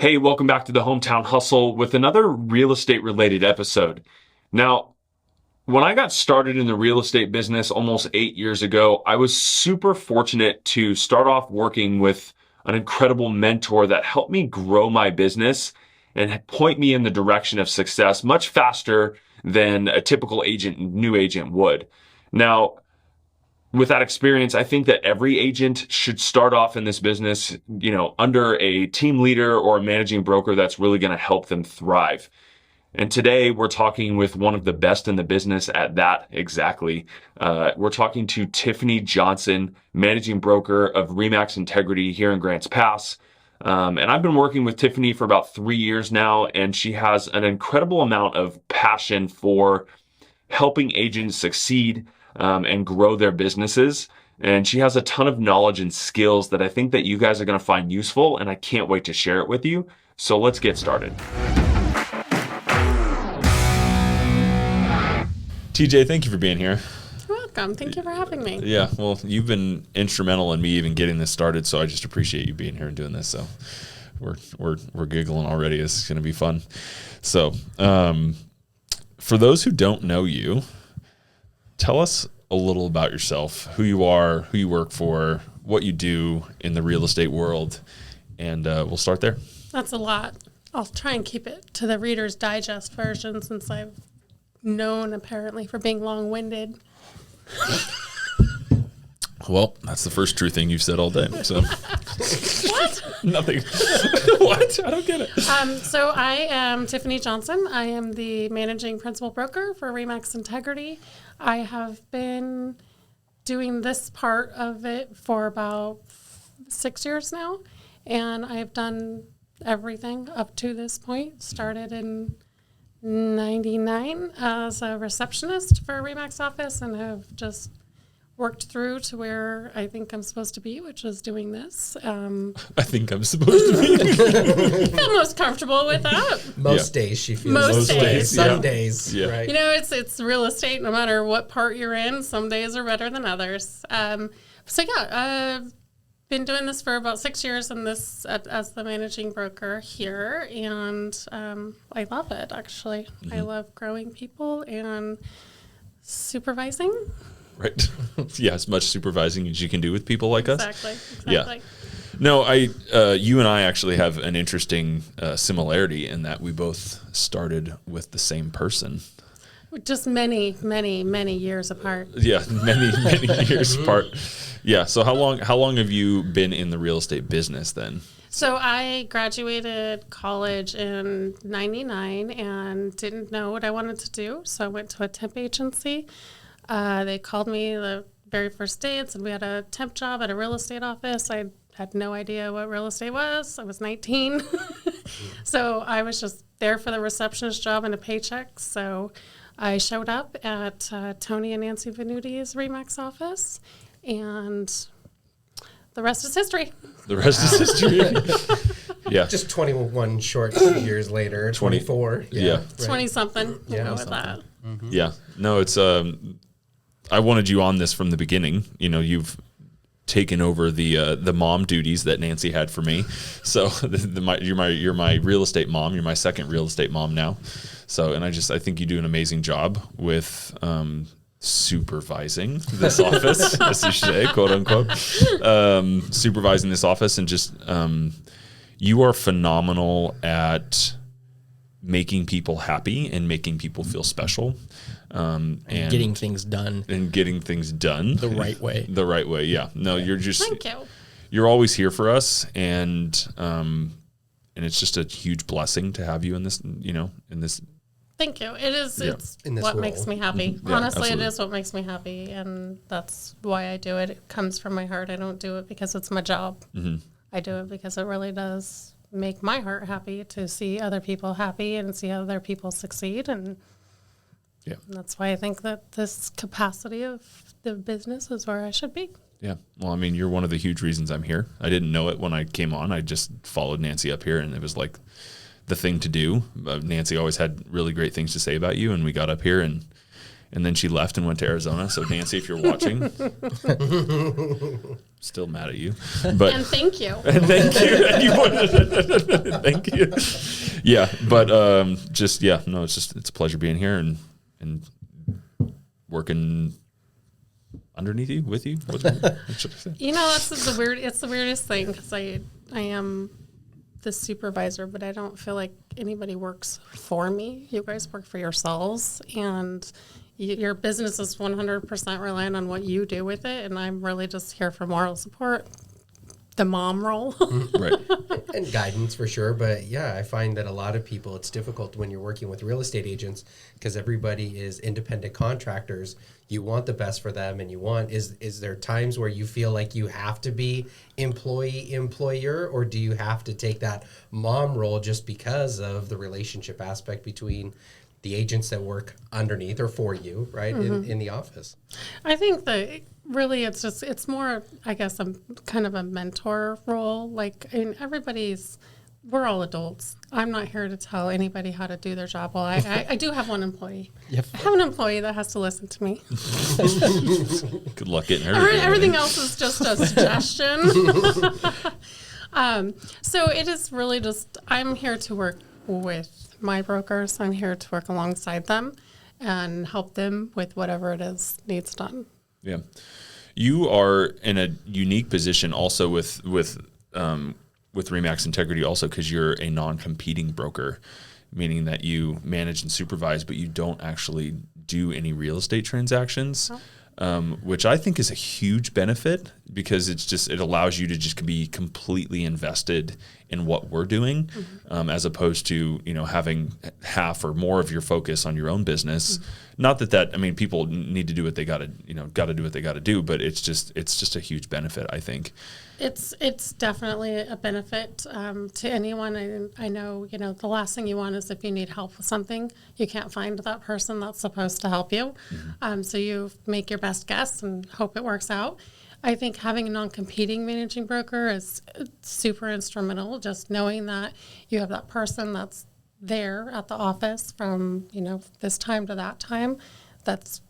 Hey, welcome back to the Hometown Hustle with another real estate related episode. Now, when I got started in the real estate business almost 8 years ago, I was super fortunate to start off working with an incredible mentor that helped me grow my business and point me in the direction of success much faster than a typical new agent would. Now, with that experience, I think that every agent should start off in this business, under a team leader or a managing broker that's really going to help them thrive. And today we're talking with one of the best in the business at that exactly. We're talking to Tiffany Johnson, managing broker of RE/MAX Integrity here in Grants Pass. And I've been working with Tiffany for about 3 years now, and she has an incredible amount of passion for helping agents succeed and grow their businesses. And she has a ton of knowledge and skills that I think that you guys are going to find useful, and I can't wait to share it with you. So let's get started. TJ, thank you for being here. You're welcome. Thank you for having me. Yeah, well, you've been instrumental in me even getting this started, so I just appreciate you being here and doing this. So we're giggling already. This is going to be fun. So for those who don't know you, tell us a little about yourself, who you are, who you work for, what you do in the real estate world, and we'll start there. That's a lot. I'll try and keep it to the Reader's Digest version since I've known apparently for being long-winded. Well, that's the first true thing you've said all day. So What? Nothing. What? I don't get it. So I am Tiffany Johnson. I am the managing principal broker for RE/MAX Integrity. I have been doing this part of it for about 6 years now, and I've done everything up to this point. Started in 99 as a receptionist for a RE/MAX office and have just worked through to where I think I'm supposed to be, which is doing this. I think I'm supposed to be. I feel most comfortable with that. Most days she feels. Most days. Some days. Yeah. Right. You know, it's real estate. No matter what part you're in, some days are better than others. I've been doing this for about 6 years in this as the managing broker here, and I love it. Actually, I love growing people and supervising. Right. Yeah, as much supervising as you can do with people like us. Exactly. Yeah. No, you and I actually have an interesting similarity in that we both started with the same person. Just many, many, many years apart. Yeah, many years apart. Yeah. So how long have you been in the real estate business then? So I graduated college in 99 and didn't know what I wanted to do. So I went to a temp agency. They called me the very first day and said we had a temp job at a real estate office. I had no idea what real estate was. I was 19. So I was just there for the receptionist job and a paycheck. So I showed up at Tony and Nancy Venuti's RE/MAX office, and the rest is history. The rest is history. Yeah. Just 21 short years later, 24. Yeah. Right. 20-something. Yeah, We'll go with that. Mm-hmm. Yeah. No, it's I wanted you on this from the beginning. You know, you've taken over the mom duties that Nancy had for me. So you're my real estate mom. You're my second real estate mom now. So, and I think you do an amazing job with supervising this office, as you say, quote unquote, supervising this office, and just you are phenomenal at making people happy and making people feel special. And getting things done. The right way. The right way, yeah. No, you're just... Thank you. You're always here for us, and it's just a huge blessing to have you in this, in this... Thank you. It is. Yeah. It's In this what role. makes me happy. Mm-hmm. Yeah, Honestly, absolutely. it is what makes me happy, and that's why I do it. It comes from my heart. I don't do it because it's my job. Mm-hmm. I do it because it really does make my heart happy to see other people happy and see other people succeed, and Yeah. that's why I think that this capacity of the business is where I should be. Yeah. Well, I mean, you're one of the huge reasons I'm here. I didn't know it when I came on. I just followed Nancy up here, and it was like the thing to do. Nancy always had really great things to say about you, and we got up here, and And then she left and went to Arizona. So Nancy, if you're watching, still mad at you. But And thank you. and thank you. And you thank you. Yeah, but it's a pleasure being here and working underneath you, with you. What should I say? That's it's the weirdest thing, because I am the supervisor, but I don't feel like anybody works for me. You guys work for yourselves, and your business is 100% reliant on what you do with it, and I'm really just here for moral support, the mom role. Right. And guidance for sure. But yeah, I find that a lot of people, it's difficult when you're working with real estate agents because everybody is independent contractors. You want the best for them, and is there times where you feel like you have to be employer, or do you have to take that mom role just because of the relationship aspect between the agents that work underneath or for you, right, in the office? I think that really it's more, I guess, a kind of a mentor role. Like, we're all adults. I'm not here to tell anybody how to do their job. Well, I do have one employee. Yep. I have an employee that has to listen to me. Good luck getting her. Everything else is just a suggestion. So it is really just, I'm here to work with my brokers. I'm here to work alongside them and help them with whatever it is needs done. Yeah. You are in a unique position also with RE/MAX Integrity also, because you're a non-competing broker, meaning that you manage and supervise, but you don't actually do any real estate transactions, which I think is a huge benefit, because it allows you to just be completely invested in what we're doing, as opposed to, having half or more of your focus on your own business. Not that people need to do what they got to do what they got to do, but it's just a huge benefit, I think. It's definitely a benefit to anyone. I know, the last thing you want is, if you need help with something, you can't find that person that's supposed to help you. So you make your best guess and hope it works out. I think having a non-competing managing broker is super instrumental, just knowing that you have that person that's there at the office from, this time to that time, that's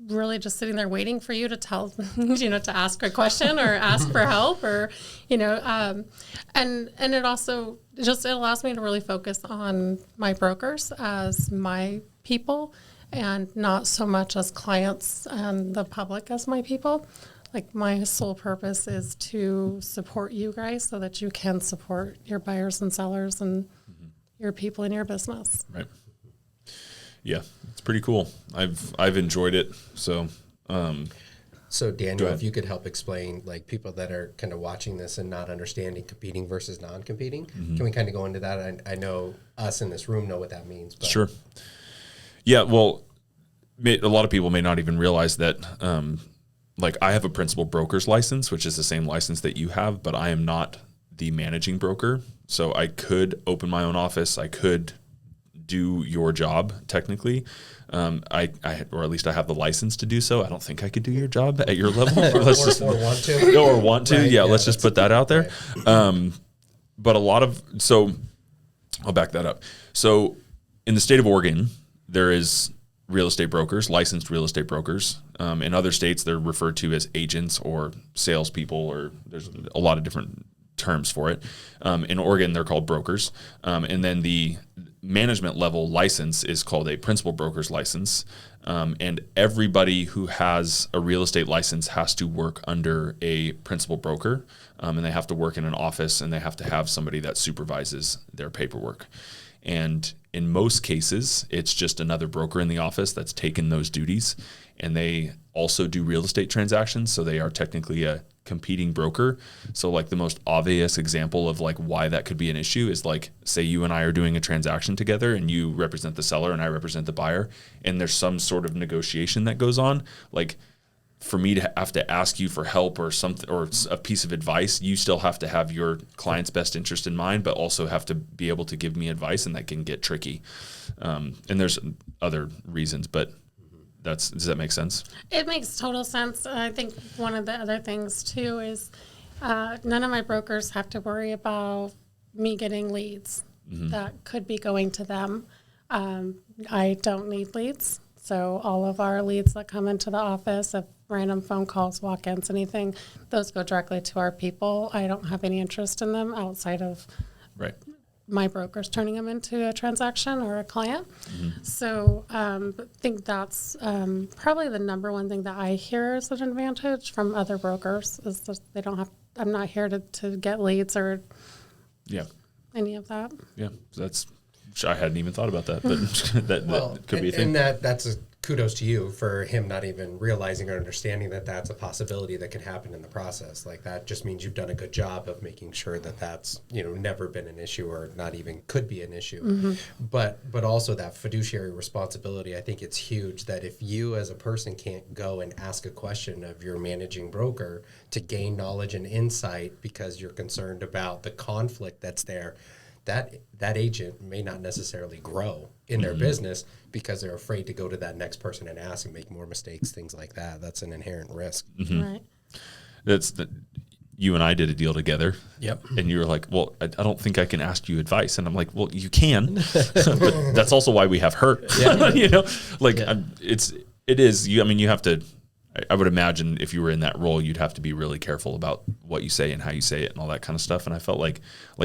really just sitting there waiting for you to tell, to ask a question or ask for help, or, and it also it allows me to really focus on my brokers as my people, and not so much as clients and the public as my people. Like, my sole purpose is to support you guys so that you can support your buyers and sellers and your people in your business. Right. Yeah, it's pretty cool. I've enjoyed it. So, So Daniel, if you could help explain, like, people that are kind of watching this and not understanding competing versus non-competing, can we kind of go into that? I know us in this room know what that means. But. Sure. Yeah, well, a lot of people may not even realize that, I have a principal broker's license, which is the same license that you have, but I am not the managing broker. So I could open my own office. I could do your job technically. Or at least I have the license to do so. I don't think I could do your job at your level. or want to. Or want to. Right, yeah, let's just put that out there. Right. But I'll back that up. So in the state of Oregon, there is real estate brokers, licensed real estate brokers. In other states, they're referred to as agents or salespeople, or there's a lot of different terms for it. In Oregon, they're called brokers. And then the management level license is called a principal broker's license. And everybody who has a real estate license has to work under a principal broker. And they have to work in an office, and they have to have somebody that supervises their paperwork. And in most cases, it's just another broker in the office that's taken those duties, and they also do real estate transactions. So they are technically a competing broker. So like the most obvious example of like why that could be an issue is, like, say you and I are doing a transaction together, and you represent the seller and I represent the buyer, and there's some sort of negotiation that goes on. Like, for me to have to ask you for help or something, or a piece of advice, you still have to have your client's best interest in mind, but also have to be able to give me advice, and that can get tricky. And there's other reasons, but does that make sense? It makes total sense. I think one of the other things too is none of my brokers have to worry about me getting leads that could be going to them. I don't need leads. So all of our leads that come into the office, if random phone calls, walk-ins, anything, those go directly to our people. I don't have any interest in them outside of Right. my brokers turning them into a transaction or a client. So I think that's probably the number one thing that I hear as an advantage from other brokers is that they don't have, I'm not here to get leads or Yeah. any of that. Yeah. I hadn't even thought about that, but that could be a thing. And that's a kudos to you for him not even realizing or understanding that that's a possibility that can happen in the process. Like that just means you've done a good job of making sure that that's, never been an issue or not even could be an issue. But also that fiduciary responsibility, I think it's huge that if you as a person can't go and ask a question of your managing broker to gain knowledge and insight because you're concerned about the conflict that's there, that agent may not necessarily grow in their business because they're afraid to go to that next person and ask and make more mistakes, things like that. That's an inherent risk. Right. You and I did a deal together. Yep. And you were like, well, I don't think I can ask you advice. And I'm like, well, you can, but that's also why we have her. Yeah. It is, you have to, I would imagine if you were in that role, you'd have to be really careful about what you say and how you say it and all that kind of stuff. And I felt like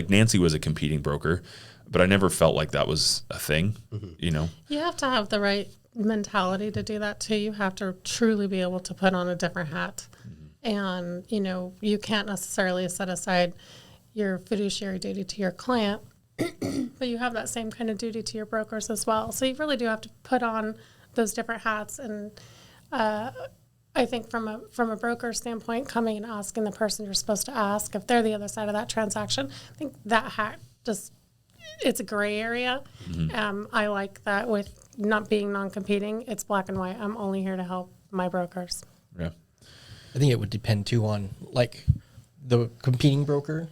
Nancy was a competing broker, but I never felt like that was a thing, You have to have the right mentality to do that too. You have to truly be able to put on a different hat. And, you can't necessarily set aside your fiduciary duty to your client, but you have that same kind of duty to your brokers as well. So you really do have to put on those different hats. And I think from a broker standpoint, coming and asking the person you're supposed to ask, if they're the other side of that transaction, I think that hat it's a gray area. I like that with not being non-competing. It's black and white. I'm only here to help my brokers. Yeah. I think it would depend too on the competing broker.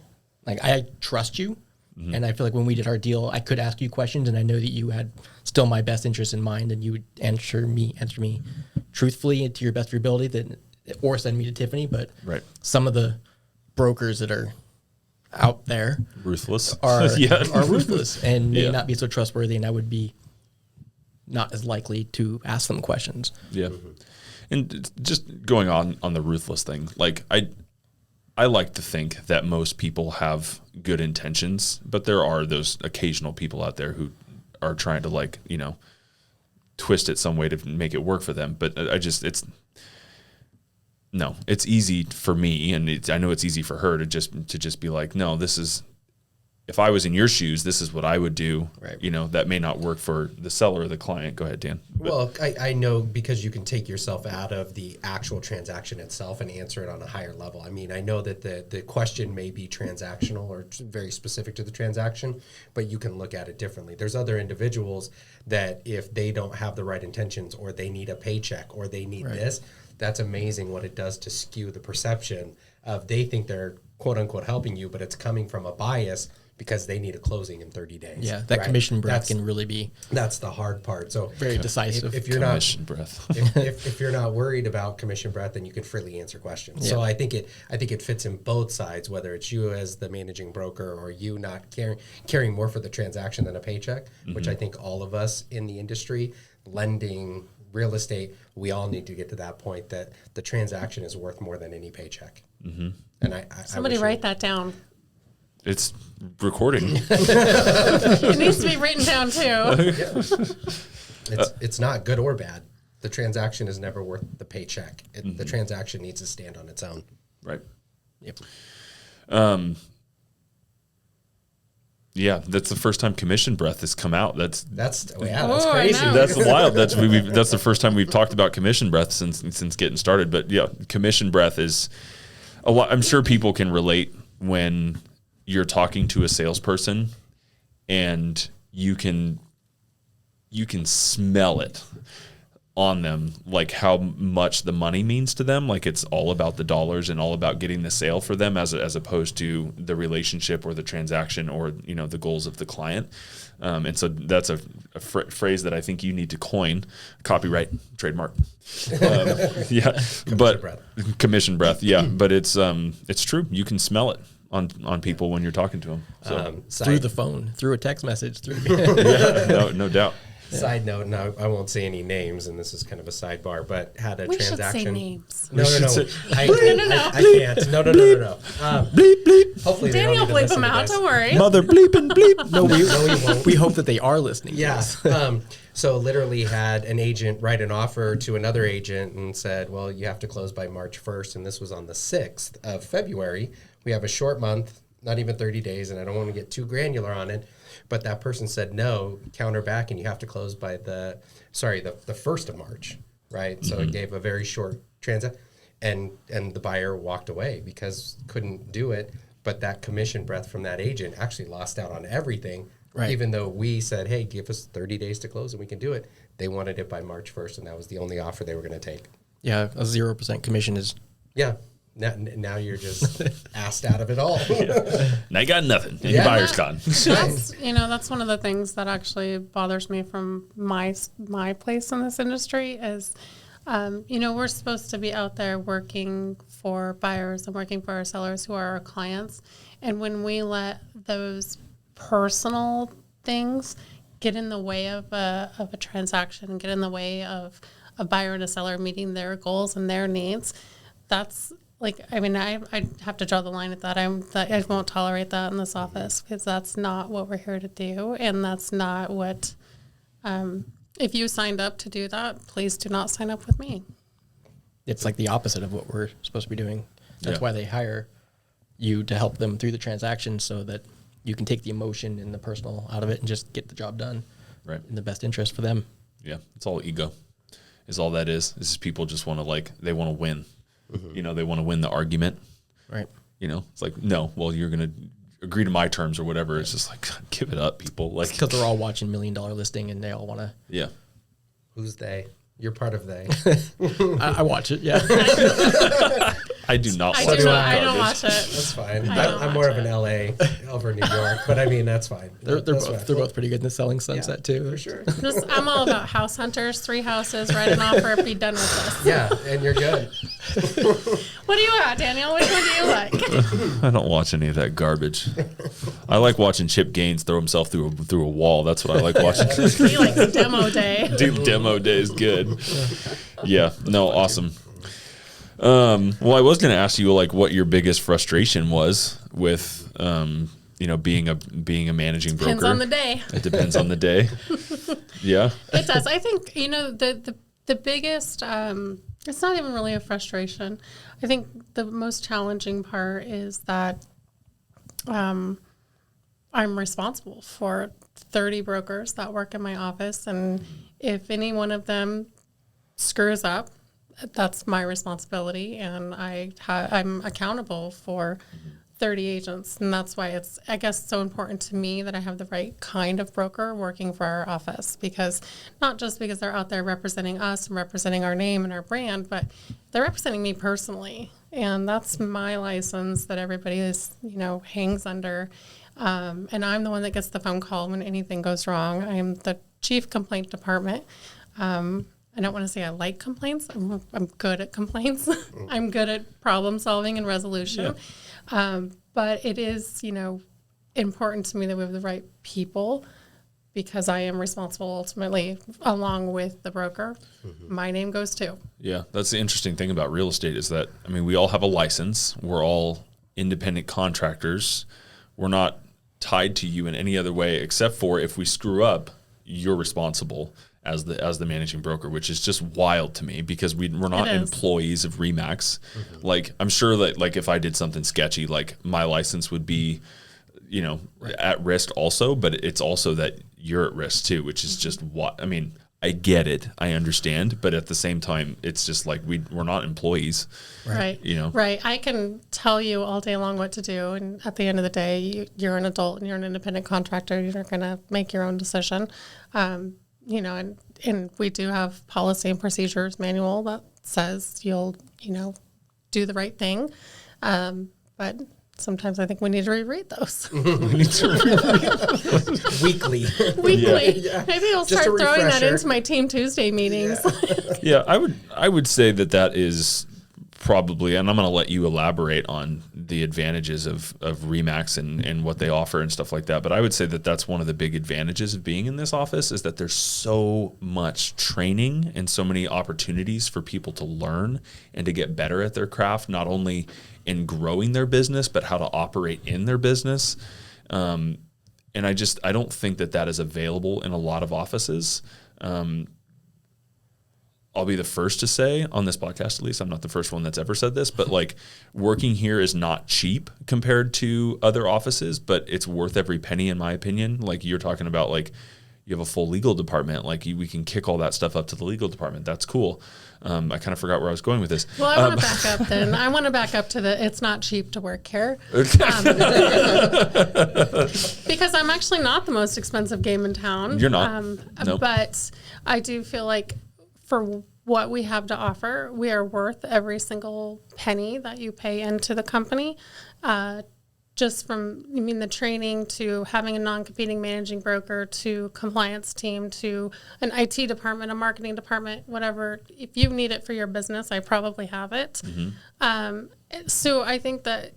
I trust you, and I feel like when we did our deal, I could ask you questions, and I know that you had still my best interest in mind, and you would answer me truthfully and to your best of your ability, or send me to Tiffany. But some of the brokers that are out there Ruthless are ruthless and may not be so trustworthy, and I would be not as likely to ask them questions. Yeah. And just going on the ruthless thing, I like to think that most people have good intentions, but there are those occasional people out there who are trying to twist it some way to make it work for them. But it's easy for me, and I know it's easy for her to just be like, no, this is, if I was in your shoes, this is what I would do. Right. That may not work for the seller or the client. Go ahead, Dan. Well, I know because you can take yourself out of the actual transaction itself and answer it on a higher level. I mean, I know that the question may be transactional or very specific to the transaction, but you can look at it differently. There's other individuals that if they don't have the right intentions or they need a paycheck or they need this, that's amazing what it does to skew the perception of they think they're quote unquote helping you, but it's coming from a bias because they need a closing in 30 days. Yeah, that commission breath can really be. That's the hard part. So very decisive. If you're commission breath. if you're not worried about commission breath, then you can freely answer questions. Yeah. So I think it fits in both sides, whether it's you as the managing broker or you not caring more for the transaction than a paycheck, which I think all of us in the industry, lending, real estate, we all need to get to that point that the transaction is worth more than any paycheck. And Somebody write that down. It's recording. It needs to be written down too. It's not good or bad. The transaction is never worth the paycheck. The transaction needs to stand on its own. Right. Yep. Yeah, that's the first time commission breath has come out. That's that's Oh, crazy. I know. That's wild. That's the first time we've talked about commission breath since getting started. But yeah, commission breath is a lot. I'm sure people can relate when you're talking to a salesperson and you can smell it on them, like how much the money means to them. Like it's all about the dollars and all about getting the sale for them as opposed to the relationship or the transaction or, the goals of the client. And so that's a phrase that I think you need to coin, copyright, trademark. Commission breath. Yeah. But it's true. You can smell it on people when you're talking to them. So through the phone, through a text message, no doubt. Side note, no, I won't say any names, and this is kind of a sidebar, but had a We transaction. should say names. No. I can't. No. Bleep, bleep. Hopefully, they don't Daniel need to bleep listen them to out. this. Don't worry. Mother bleeping bleep. No, we won't. we hope that they are listening. to Yeah. us. So literally had an agent write an offer to another agent and said, well, you have to close by March 1st. And this was on the 6th of February. We have a short month, not even 30 days. And I don't want to get too granular on it. But that person said, no, counter back. And you have to close by the 1st of March. Right. So it gave a very short transaction. And the buyer walked away because couldn't do it. But that commission breath from that agent actually lost out on everything. Right. Even though we said, hey, give us 30 days to close and we can do it. They wanted it by March 1st, and that was the only offer they were going to take. Yeah, a 0% commission is. Yeah. Now you're just asked out of it all. Now you got nothing. And Yeah. your buyer's gone. That's one of the things that actually bothers me from my place in this industry is, we're supposed to be out there working for buyers and working for our sellers who are our clients. And when we let those personal things get in the way of a transaction, get in the way of a buyer and a seller meeting their goals and their needs, that's like, I have to draw the line at that. I won't tolerate that in this office because that's not what we're here to do. And that's not what, if you signed up to do that, please do not sign up with me. It's like the opposite of what we're supposed to be doing. That's why they hire you to help them through the transaction so that you can take the emotion and the personal out of it and just get the job done in the best interest for them. Yeah, it's all ego. Is all that is. This is people just want to they want to win. Mm-hmm. They want to win the argument. Right. It's like, no, well, you're going to agree to my terms or whatever. It's just like, give it up, people. Like, because they're all watching $1 Million Listing and they all want to. Yeah. Who's they? You're part of they. I watch it. Yeah. I do not I watch do that not. I don't garbage. watch it. That's fine. I don't I'm more watch of an LA over New York, but that's fine. They're That's both fine. they're both pretty good in the selling sunset too. For sure. I'm all about house hunters, 3 houses, write an offer, be done with this. Yeah, and you're good. What do you got, Daniel? Which one do you like? I don't watch any of that garbage. I like watching Chip Gaines throw himself through a wall. That's what I like watching. He likes demo day. Dude, demo day is good. Yeah. No, awesome. Well, I was going to ask you what your biggest frustration was with, being a managing broker. Depends on the day. It depends on the day. Yeah. It does. I think, the biggest, it's not even really a frustration. I think the most challenging part is that I'm responsible for 30 brokers that work in my office. And if any one of them screws up, that's my responsibility. And I'm accountable for 30 agents. And that's why it's, I guess, so important to me that I have the right kind of broker working for our office, because not just because they're out there representing us and representing our name and our brand, but they're representing me personally. And that's my license that everybody is, hangs under. And I'm the one that gets the phone call when anything goes wrong. I am the chief complaint department. I don't want to say I like complaints. I'm good at complaints. I'm good at problem solving and resolution. Yeah. But it is, important to me that we have the right people, because I am responsible ultimately along with the broker. Mm-hmm. My name goes too. Yeah. That's the interesting thing about real estate is that, we all have a license. We're all independent contractors. We're not tied to you in any other way, except for if we screw up, you're responsible as the managing broker, which is just wild to me, because we're not employees of RE/MAX. Mm-hmm. I'm sure that if I did something sketchy, my license would be, at risk also, but it's also that you're at risk too, which is just what, I get it. I understand. But at the same time, it's just we're not employees. Right. Right. I can tell you all day long what to do. And at the end of the day, you're an adult and you're an independent contractor. You're going to make your own decision. And we do have policy and procedures manual that says you'll, do the right thing. But sometimes I think we need to reread those. Weekly. Yeah. Maybe I'll Just start throwing that refresher. into my Team Tuesday meetings. Yeah, I would say that is probably, and I'm going to let you elaborate on the advantages of RE/MAX and what they offer and stuff like that. But I would say that that's one of the big advantages of being in this office, is that there's so much training and so many opportunities for people to learn and to get better at their craft, not only in growing their business, but how to operate in their business. And I don't think that is available in a lot of offices. I'll be the first to say on this podcast, at least, I'm not the first one that's ever said this, but like, working here is not cheap compared to other offices, but it's worth every penny, in my opinion. Like, you're talking about, like, you have a full legal department. Like, we can kick all that stuff up to the legal department. That's cool. I kind of forgot where I was going with this. Well, I want to back up then. I want to back up to it's not cheap to work here. Because I'm actually not the most expensive game in town. You're not. Nope. But I do feel like for what we have to offer, we are worth every single penny that you pay into the company. Just from, the training to having a non-competing managing broker to compliance team to an IT department, a marketing department, whatever. If you need it for your business, I probably have it. So I think that,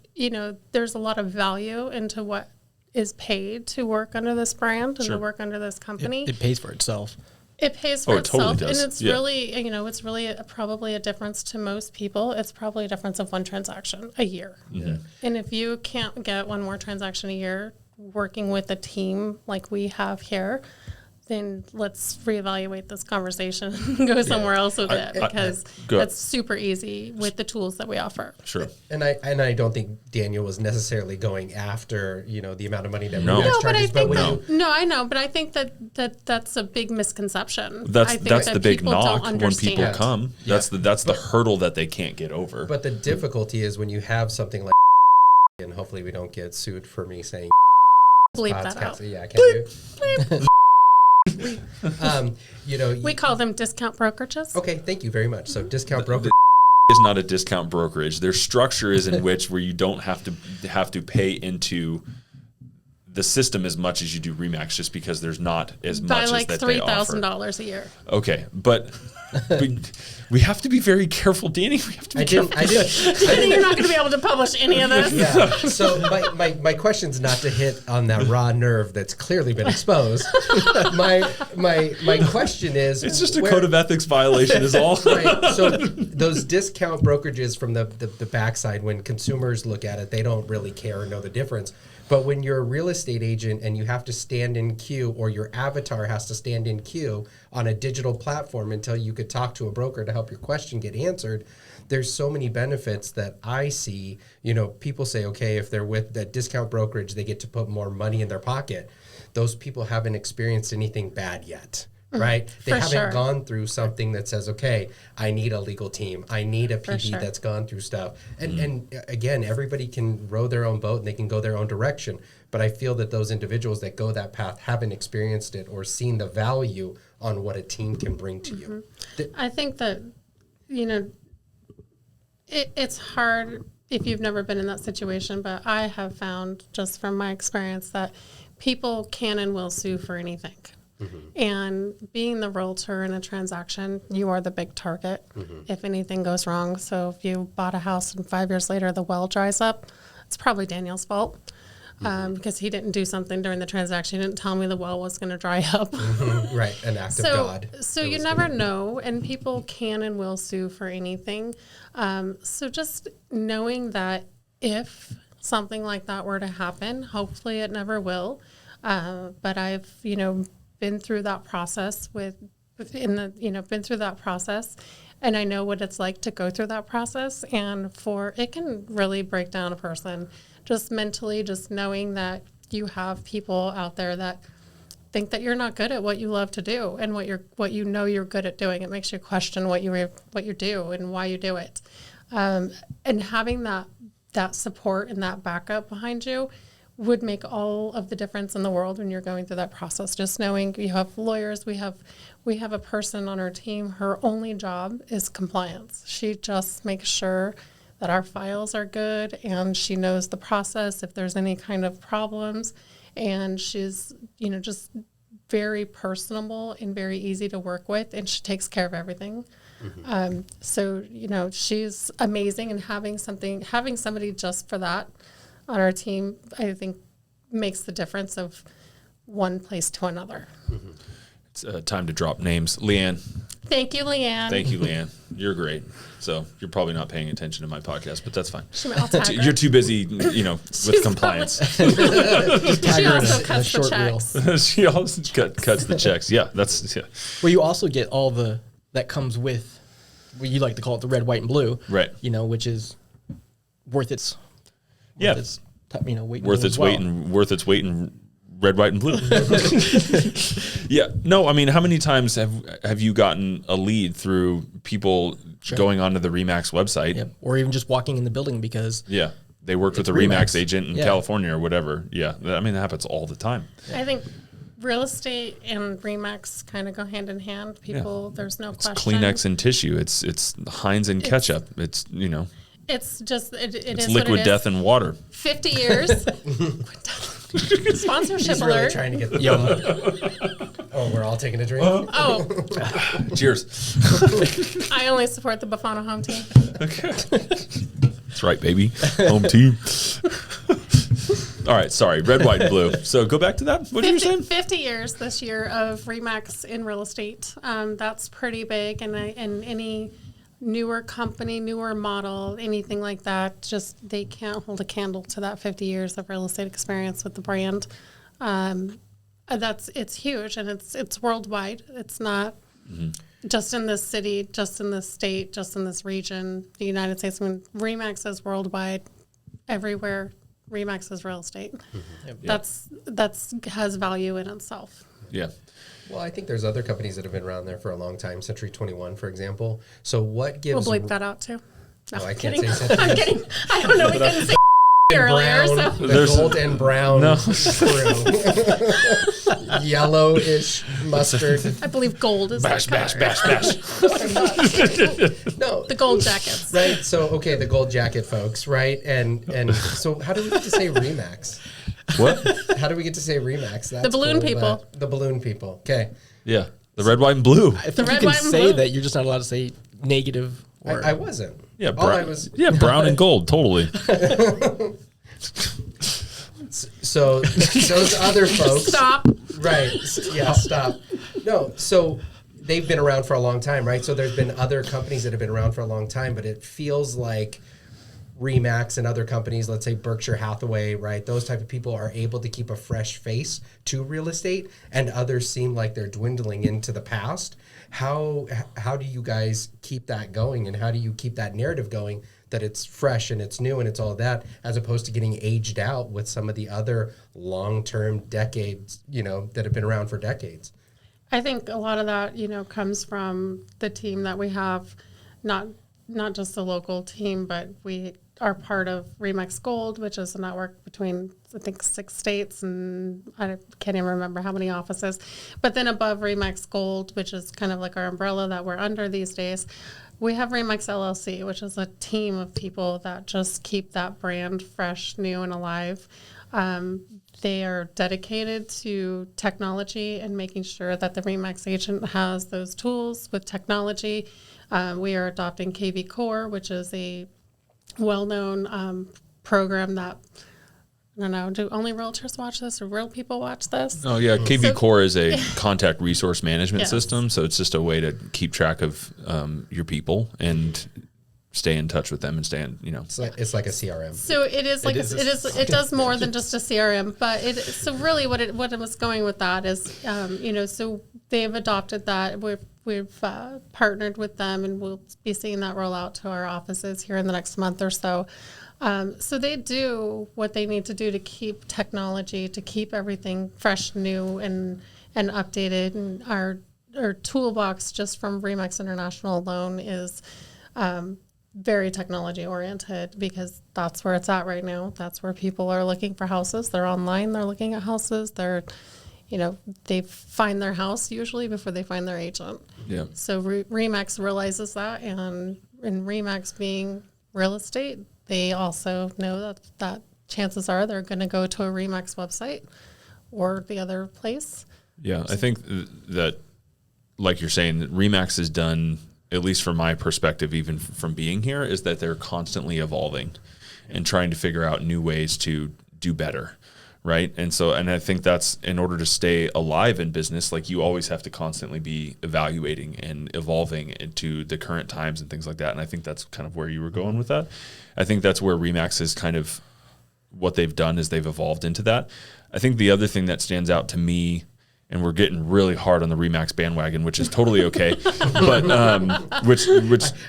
there's a lot of value into what is paid to work under this brand and to work under this company. It pays for itself. It pays for itself, totally does. and it's really, it's really probably a difference to most people. It's probably a difference of one transaction a year. Yeah. And if you can't get one more transaction a year working with a team like we have here, then let's reevaluate this conversation and go somewhere else with it, because that's super easy with the tools that we offer. Sure. And I don't think Daniel was necessarily going after, the amount of money that No. RE/MAX No, but I charges. think I know, but I think that's a big misconception. That's the big people don't knock when people understand. come. Yeah. That's the hurdle that they can't get over. But the difficulty is when you have something like, and hopefully we don't get sued for me saying Bleep that out. Yeah, can you? We call them discount brokerages. Okay, thank you very much. So discount broker. Is not a discount brokerage. Their structure is in which where you don't have to pay into the system as much as you do RE/MAX, just because there's not as By much like as that they offer. $3,000 a year. Okay, but we have to be very careful, Danny. We have to be careful. I did. You're not going to be able to publish any of this. Yeah. So my question's not to hit on that raw nerve that's clearly been exposed. my question is, It's just a code of ethics violation is all. Right. So those discount brokerages from the backside, when consumers look at it, they don't really care or know the difference. But when you're a real estate agent and you have to stand in queue, or your avatar has to stand in queue on a digital platform until you could talk to a broker to help your question get answered, there's so many benefits that I see. People say, okay, if they're with that discount brokerage, they get to put more money in their pocket. Those people haven't experienced anything bad yet. Right? They haven't gone through something that says, okay, I need a legal team. I need a PD that's gone through stuff. And again, everybody can row their own boat and they can go their own direction. But I feel that those individuals that go that path haven't experienced it or seen the value on what a team can bring to you. I think that, it's hard if you've never been in that situation, but I have found just from my experience that people can and will sue for anything. And being the realtor in a transaction, you are the big target if anything goes wrong. So if you bought a house and 5 years later the well dries up, it's probably Daniel's fault because he didn't do something during the transaction. He didn't tell me the well was going to dry up. Right, an act of God. So you never know, and people can and will sue for anything. So just knowing that if something like that were to happen, hopefully it never will. But I've, been through that process been through that process, and I know what it's like to go through that process, and it can really break down a person just mentally, just knowing that you have people out there that think that you're not good at what you love to do and what you're good at doing. It makes you question what you do and why you do it. And having that support and that backup behind you would make all of the difference in the world when you're going through that process. Just knowing you have lawyers, we have a person on our team, her only job is compliance. She just makes sure that our files are good, and she knows the process if there's any kind of problems, and she's, just very personable and very easy to work with, and she takes care of everything. So, you know, she's amazing, and having somebody just for that on our team, I think makes the difference of one place to another. It's time to drop names. Leanne. Thank you, Leanne. Thank you, Leanne. You're great. So you're probably not paying attention to my podcast, but that's fine. I'll tag her. You're too busy, you know, with compliance. She also cuts the checks. She also cuts the checks. Yeah, that's yeah. Well, you also get all that comes with, what you like to call it, the red, white, and blue. Right. You know, which is worth its weight. Worth its weight in red, white, and blue. Yeah. No, I mean, how many times have you gotten a lead through people going onto the RE/MAX website? Yep. Or even just walking in the building because they worked with a RE/MAX agent in California or whatever. Yeah. I mean, that happens all the time. I think real estate and RE/MAX kind of go hand in hand. People, there's no It's question. Kleenex and tissue. It's Heinz and ketchup. It's, you know, It's just, it it's is liquid what it death and water. 50 years. Sponsorship He's really alert. trying to get the Yum. Oh, we're all taking a drink? Oh, Cheers. I only support the Bifano home team. That's right, baby. Home team. All right, sorry. Red, white, and blue. So go back to that. What you were saying? 50 years this year of RE/MAX in real estate. That's pretty big. And any newer company, newer model, anything like that, just they can't hold a candle to that 50 years of real estate experience with the brand. It's huge, and it's worldwide. It's not just in this city, just in this state, just in this region, the United States. I mean, RE/MAX is worldwide, everywhere. RE/MAX is real estate. That's has value in itself. Yeah. Well, I think there's other companies that have been around there for a long time. Century 21, for example. So what gives... We'll bleep that out too. No, Oh, I I'm can't kidding. say Century. I'm kidding. I don't know. We couldn't say earlier. So. The gold and brown crew. Yellowish mustard. I believe gold is Bash, that bash, color. bash, bash. No. The gold jackets. Right. So, okay, the gold jacket folks, right? And so how do we get to say RE/MAX? What? How do we get to say RE/MAX? That's The balloon cool, people. but the balloon people. Okay. Yeah. The red, white, and blue. I think red, you can white, and say blue. that. You're just not allowed to say negative. Or I wasn't. Yeah, All I brown. was... Yeah, brown and gold. Totally. So those other folks... Stop. Right. Yeah, stop. No, so they've been around for a long time, right? So there's been other companies that have been around for a long time, but it feels like RE/MAX and other companies, let's say Berkshire Hathaway, right? Those type of people are able to keep a fresh face to real estate, and others seem like they're dwindling into the past. How do you guys keep that going, and how do you keep that narrative going that it's fresh and it's new and it's all that, as opposed to getting aged out with some of the other long-term decades, that have been around for decades? I think a lot of that, comes from the team that we have, not just the local team, but we are part of RE/MAX Gold, which is a network between, I think, 6 states, and I can't even remember how many offices. But then above RE/MAX Gold, which is kind of like our umbrella that we're under these days, we have RE/MAX LLC, which is a team of people that just keep that brand fresh, new, and alive. They are dedicated to technology and making sure that the RE/MAX agent has those tools with technology. We are adopting KV Core, which is a well-known program that, I don't know, do only realtors watch this or real people watch this? Oh, yeah. KV So- Core is a contact resource management Yes. system. So it's just a way to keep track of your people and stay in touch with them and stay in, It's like a CRM. So it is like it does more than just a CRM, but so really what it was going with that is so they've adopted that. We've partnered with them, and we'll be seeing that roll out to our offices here in the next month or so. So they do what they need to do to keep technology, to keep everything fresh, new, and updated. And our toolbox just from RE/MAX International alone is very technology oriented, because that's where it's at right now. That's where people are looking for houses. They're online, they're looking at houses. They find their house usually before they find their agent. Yeah. So RE/MAX realizes that, and in RE/MAX being real estate, they also know that chances are they're going to go to a RE/MAX website or the other place. Yeah, I think that, like you're saying, that RE/MAX has done, at least from my perspective, even from being here, is that they're constantly evolving and trying to figure out new ways to do better, right? And so, and I think that's, in order to stay alive in business, like, you always have to constantly be evaluating and evolving into the current times and things like that. And I think that's kind of where you were going with that. I think that's where RE/MAX is kind of, what they've done is they've evolved into that. I think the other thing that stands out to me, and we're getting really hard on the RE/MAX bandwagon, which is totally okay. But which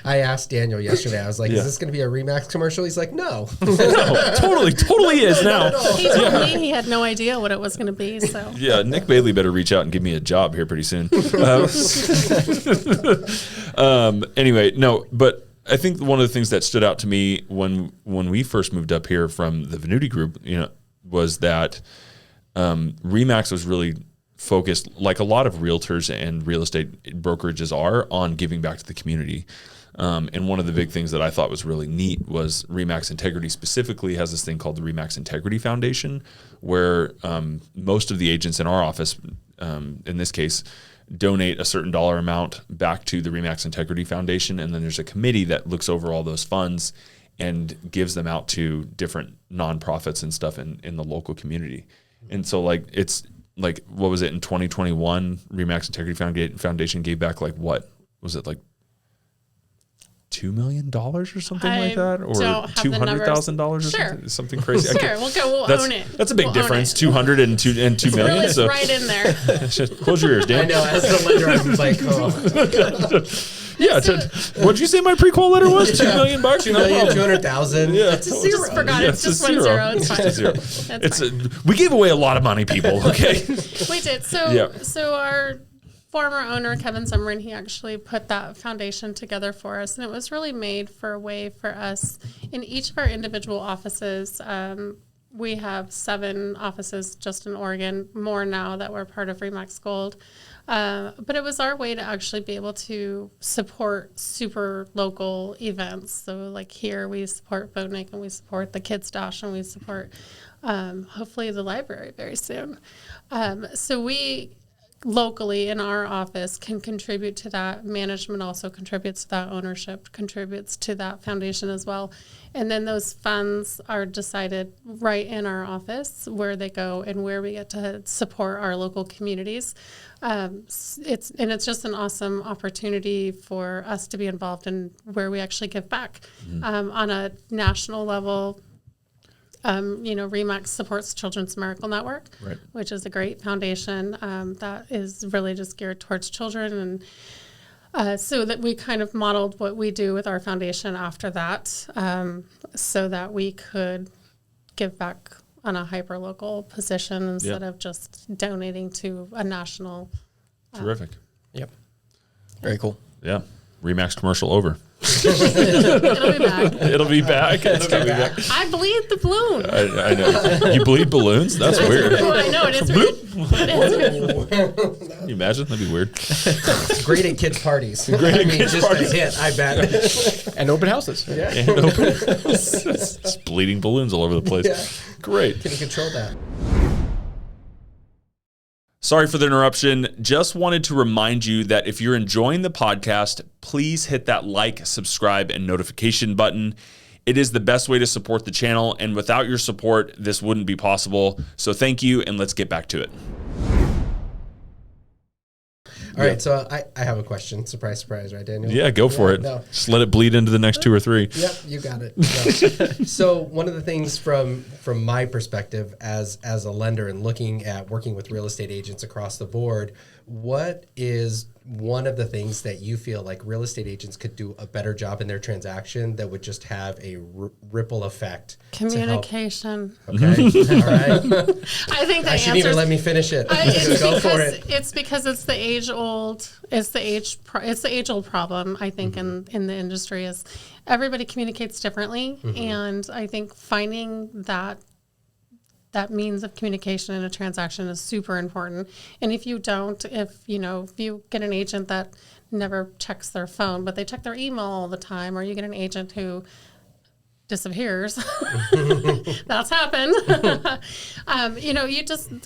I asked Daniel yesterday. I was like, "Is this going to be a RE/MAX commercial?" He's like, "No, no, totally is now." He told me he had no idea what it was going to be. So yeah, Nick Bailey better reach out and give me a job here pretty soon. Anyway, no, but I think one of the things that stood out to me when we first moved up here from the Venuti Group, was that RE/MAX was really focused, like a lot of realtors and real estate brokerages are, on giving back to the community. And one of the big things that I thought was really neat was RE/MAX Integrity specifically has this thing called the RE/MAX Integrity Foundation, where most of the agents in our office, in this case, donate a certain dollar amount back to the RE/MAX Integrity Foundation. And then there's a committee that looks over all those funds and gives them out to different nonprofits and stuff in the local community. And so, like, it's like, what was it, in 2021, RE/MAX Integrity Foundation gave back, like, what was it, like $2 million or something like that, or $200,000 or something crazy? Sure, we'll own it. That's a big difference. 200 and 2 million. Really, so right in there. Close your ears, Dan. I know. As the lender, I'm like, oh. Yeah, what'd you say my pre-qual letter was? $2 million? $200,000. Yeah, it's just forgot. It's just 1 0. It's fine. It's fine. We gave away a lot of money, people. Okay. We did. So our former owner, Kevin Summerin, he actually put that foundation together for us, and it was really made for a way for us in each of our individual offices. We have 7 offices just in Oregon, more now that we're part of RE/MAX Gold. But it was our way to actually be able to support super local events. So, like, here we support Boatneck, and we support the Kids Dash, and we support hopefully the library very soon. So we locally in our office can contribute to that. Management also contributes to that. Ownership contributes to that foundation as well. And then those funds are decided right in our office where they go and where we get to support our local communities. It's just an awesome opportunity for us to be involved in where we actually give back. On a national level, RE/MAX supports Children's Miracle Network, right, which is a great foundation that is really just geared towards children. And so that we kind of modeled what we do with our foundation after that, so that we could give back on a hyper-local position instead of just donating to a national. Terrific. Yep. Very cool. Yeah. RE/MAX commercial over. It'll be back. It'll be back. I bleed the balloon. I know. You bleed balloons? That's weird. Well, I know, it is weird. It is weird. Can you imagine? That'd be weird. Great at kids' parties. Great at kids' just parties. a hit, I bet. And open houses. Yeah. And open. Just bleeding balloons all over the place. Yeah. Great. Can you control that? Sorry for the interruption. Just wanted to remind you that if you're enjoying the podcast, please hit that like, subscribe, and notification button. It is the best way to support the channel, and without your support, this wouldn't be possible. So thank you, and let's get back to it. All right, so I have a question. Surprise, surprise, right, Daniel? Yeah, go for it. No. Just let it bleed into the next 2 or 3. Yep, you got it. No. So one of the things from my perspective as a lender and looking at working with real estate agents across the board, what is one of the things that you feel like real estate agents could do a better job in their transaction that would just have a ripple effect? Communication. Okay, all right. I think I shouldn't even let me finish it. Go for it. It's because it's the age old problem. I think in the industry is everybody communicates differently, and I think finding that means of communication in a transaction is super important. And if you don't, if you get an agent that never checks their phone, but they check their email all the time, or you get an agent who disappears. That's happened.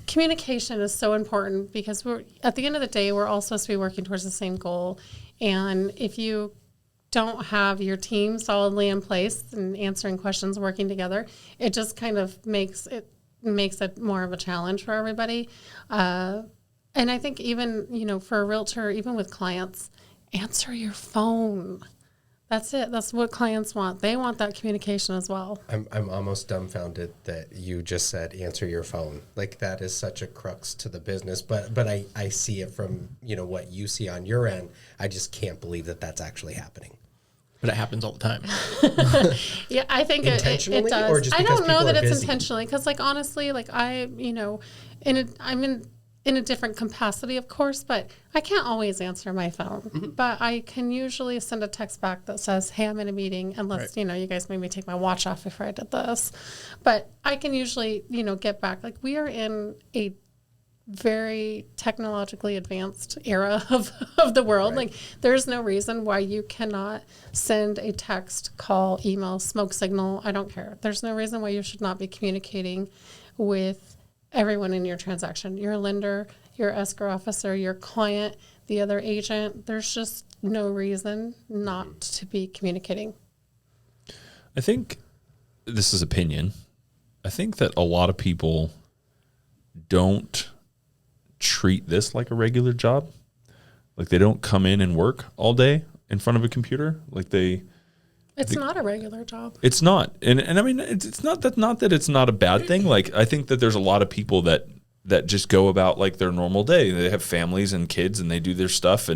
Communication is so important because we're at the end of the day, we're all supposed to be working towards the same goal. And if you don't have your team solidly in place and answering questions, working together, it just kind of makes it more of a challenge for everybody. And I think even, for a realtor, even with clients, answer your phone. That's it. That's what clients want. They want that communication as well. I'm almost dumbfounded that you just said answer your phone. Like, that is such a crux to the business. But I see it from, what you see on your end. I just can't believe that that's actually happening. But it happens all the time. Yeah, I think it does. Or just I because don't know people that are it's busy? intentionally, because honestly, I'm in a different capacity, of course, but I can't always answer my phone. Mm-hmm. But I can usually send a text back that says, "Hey, I'm in a meeting," unless you guys made me take my watch off before I did this. But I can usually get back. Like, we are in a very technologically advanced era of the world. Right. Like, there's no reason why you cannot send a text, call, email, smoke signal. I don't care. There's no reason why you should not be communicating with everyone in your transaction, your lender, your escrow officer, your client, the other agent. There's just no reason not to be communicating. I think this is opinion. I think that a lot of people don't treat this like a regular job. Like, they don't come in and work all day in front of a computer. Like, It's not a regular job. it's not. And I mean, it's not that it's not a bad thing. Like, I think that there's a lot of people that just go about like their normal day. They have families and kids and they do their stuff,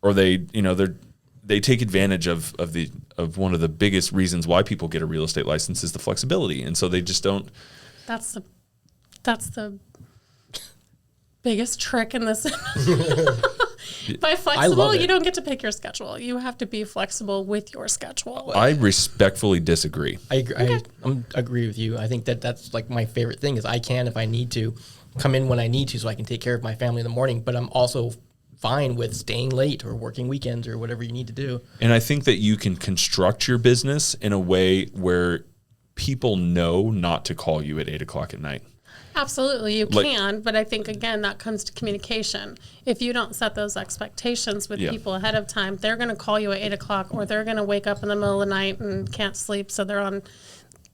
or they take advantage of one of the biggest reasons why people get a real estate license is the flexibility. And so they just don't. That's the biggest trick in this. By flexible, you don't get to pick your schedule. You have to be flexible with your schedule. I respectfully disagree. I agree with you. I think that's like my favorite thing is I can, if I need to, come in when I need to so I can take care of my family in the morning, but I'm also fine with staying late or working weekends or whatever you need to do. And I think that you can construct your business in a way where people know not to call you at 8 o'clock at night. Absolutely, you can, but I think, again, that comes to communication. If you don't set those expectations with people ahead of time, they're going to call you at 8 o'clock, or they're going to wake up in the middle of the night and can't sleep, so they're on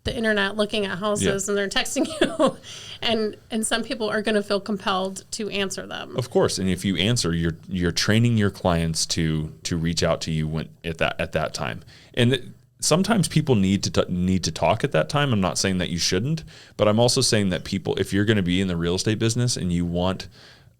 the internet looking at houses and they're texting you. And some people are going to feel compelled to answer them. Of course, and if you answer, you're training your clients to reach out to you at that time. And sometimes people need to talk at that time. I'm not saying that you shouldn't, but I'm also saying that people, if you're going to be in the real estate business and you want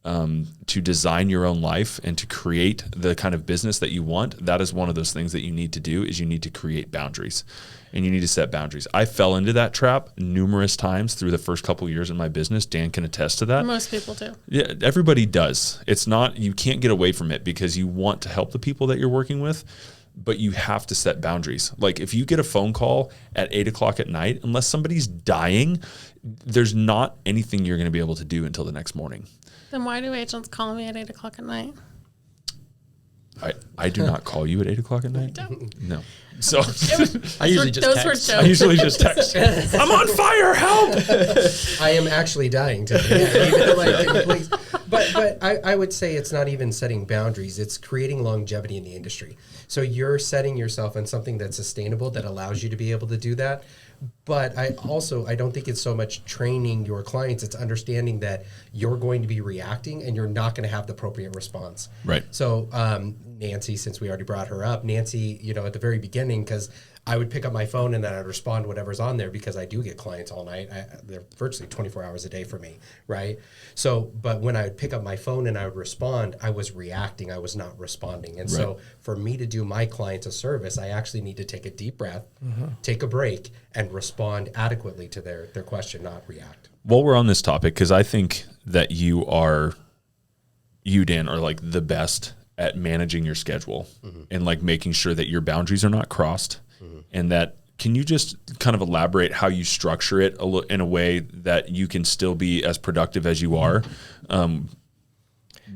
to design your own life and to create the kind of business that you want, that is one of those things that you need to do, is you need to create boundaries and you need to set boundaries. I fell into that trap numerous times through the first couple of years in my business. Dan can attest to that. Most people do. Yeah, everybody does. It's not, you can't get away from it because you want to help the people that you're working with, but you have to set boundaries. Like, if you get a phone call at 8 o'clock at night, unless somebody's dying, there's not anything you're going to be able to do until the next morning. Then why do agents call me at 8 o'clock at night? I do not call you at 8 o'clock at night. No. So I usually just Those text. were jokes. I usually just text. I'm on fire. Help! I am actually dying today. Please. But I would say it's not even setting boundaries. It's creating longevity in the industry. So you're setting yourself on something that's sustainable that allows you to be able to do that. But I don't think it's so much training your clients. It's understanding that you're going to be reacting and you're not going to have the appropriate response. Right. So Nancy, since we already brought her up, Nancy, at the very beginning, because I would pick up my phone and then I'd respond to whatever's on there because I do get clients all night. They're virtually 24 hours a day for me, right? So, but when I would pick up my phone and I would respond, I was reacting. I was not responding. And so for me to do my clients a service, I actually need to take a deep breath, take a break, and respond adequately to their question, not react. While we're on this topic, because I think that you, Dan, are like the best at managing your schedule and like making sure that your boundaries are not crossed. And that, can you just kind of elaborate how you structure it in a way that you can still be as productive as you are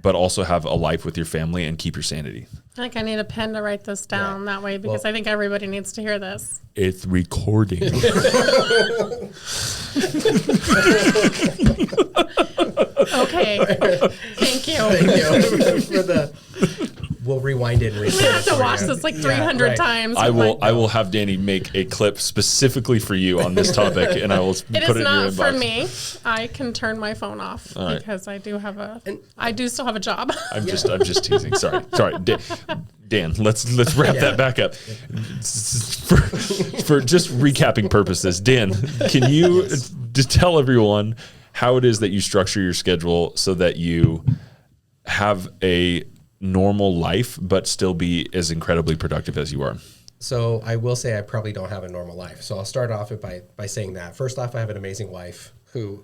but also have a life with your family and keep your sanity. I think I need a pen to write this down that way because I think everybody needs to hear this. It's recording. Okay. Thank you. We'll rewind it and I'm gonna have to watch this like 300 times. I will have Danny make a clip specifically for you on this topic, and I will It put is it in your not inbox. for me. I can turn my phone off right. because I do still have a job. I'm just teasing. Sorry. Dan, let's wrap that back up. For just recapping purposes, Dan, can you just tell everyone how it is that you structure your schedule so that you have a normal life, but still be as incredibly productive as you are? So I will say I probably don't have a normal life. So I'll start off by saying that. First off, I have an amazing wife who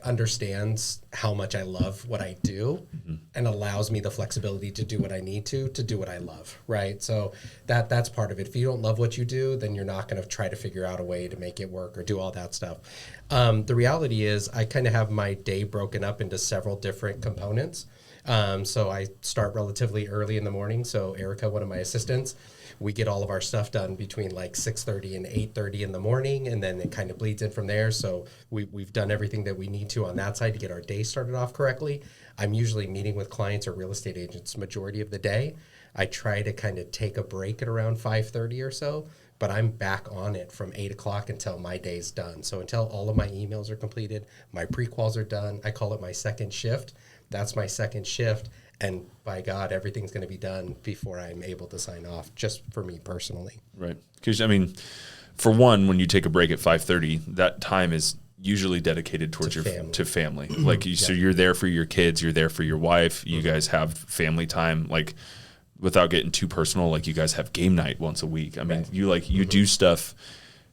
understands how much I love what I do and allows me the flexibility to do what I need to do what I love, right? So that's part of it. If you don't love what you do, then you're not going to try to figure out a way to make it work or do all that stuff. The reality is I kind of have my day broken up into several different components. So I start relatively early in the morning. So Erica, one of my assistants, we get all of our stuff done between like 6:30 and 8:30 in the morning, and then it kind of bleeds in from there. So we've done everything that we need to on that side to get our day started off correctly. I'm usually meeting with clients or real estate agents majority of the day. I try to kind of take a break at around 5:30 or so, but I'm back on it from 8 o'clock until my day's done. So until all of my emails are completed, my pre-quals are done, I call it my second shift. That's my second shift. And by God, everything's going to be done before I'm able to sign off, just for me personally. Right. Because, I mean, for one, when you take a break at 5:30, that time is usually dedicated towards to family. Like, so you're there for your kids, you're there for your wife, you guys have family time. Like, without getting too personal, like you guys have game night once a week. I mean, you do stuff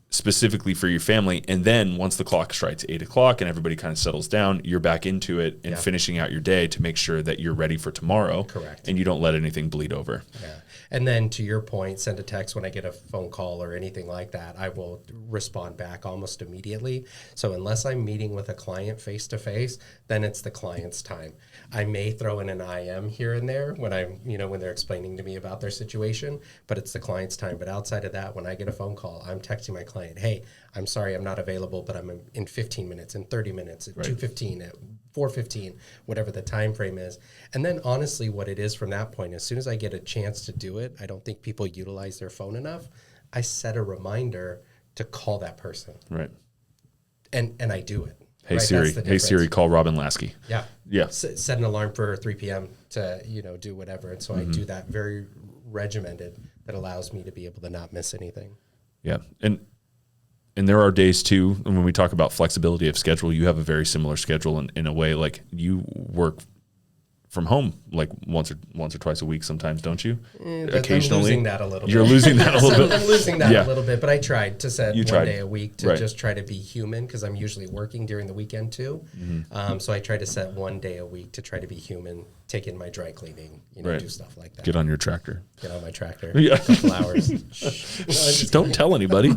specifically for your family, and then once the clock strikes 8 o'clock and everybody kind of settles down, you're back into it and finishing out your day to make sure that you're ready for tomorrow. Correct. And you don't let anything bleed over. Yeah. And then to your point, send a text when I get a phone call or anything like that. I will respond back almost immediately. So unless I'm meeting with a client face to face, then it's the client's time. I may throw in an IM here and there when when they're explaining to me about their situation, but it's the client's time. But outside of that, when I get a phone call, I'm texting my client, hey, I'm sorry I'm not available, but I'm in 15 minutes, in 30 minutes, at 2:15, at 4:15, whatever the time frame is. And then honestly, what it is from that point, as soon as I get a chance to do it, I don't think people utilize their phone enough. I set a reminder to call that person. Right. And I do it. Hey, right? Siri. Hey, Siri, call Robin Lasky. Yeah. Yeah. Set an alarm for 3 p.m. to, do whatever. And so I do that very regimented that allows me to be able to not miss anything. Yeah. And there are days too, when we talk about flexibility of schedule, you have a very similar schedule in a way, like you work from home like once or twice a week sometimes, don't you? Occasionally. I'm losing that a little bit. You're losing that a little bit. I'm losing that a little bit, but I tried to set one day a week to Right. just try to be human because I'm usually working during the weekend too. So I try to set one day a week to try to be human, take in my dry cleaning, Right. do stuff like that. Get on your tractor. Get on my tractor. Yeah. A couple hours. Shh. Don't tell anybody.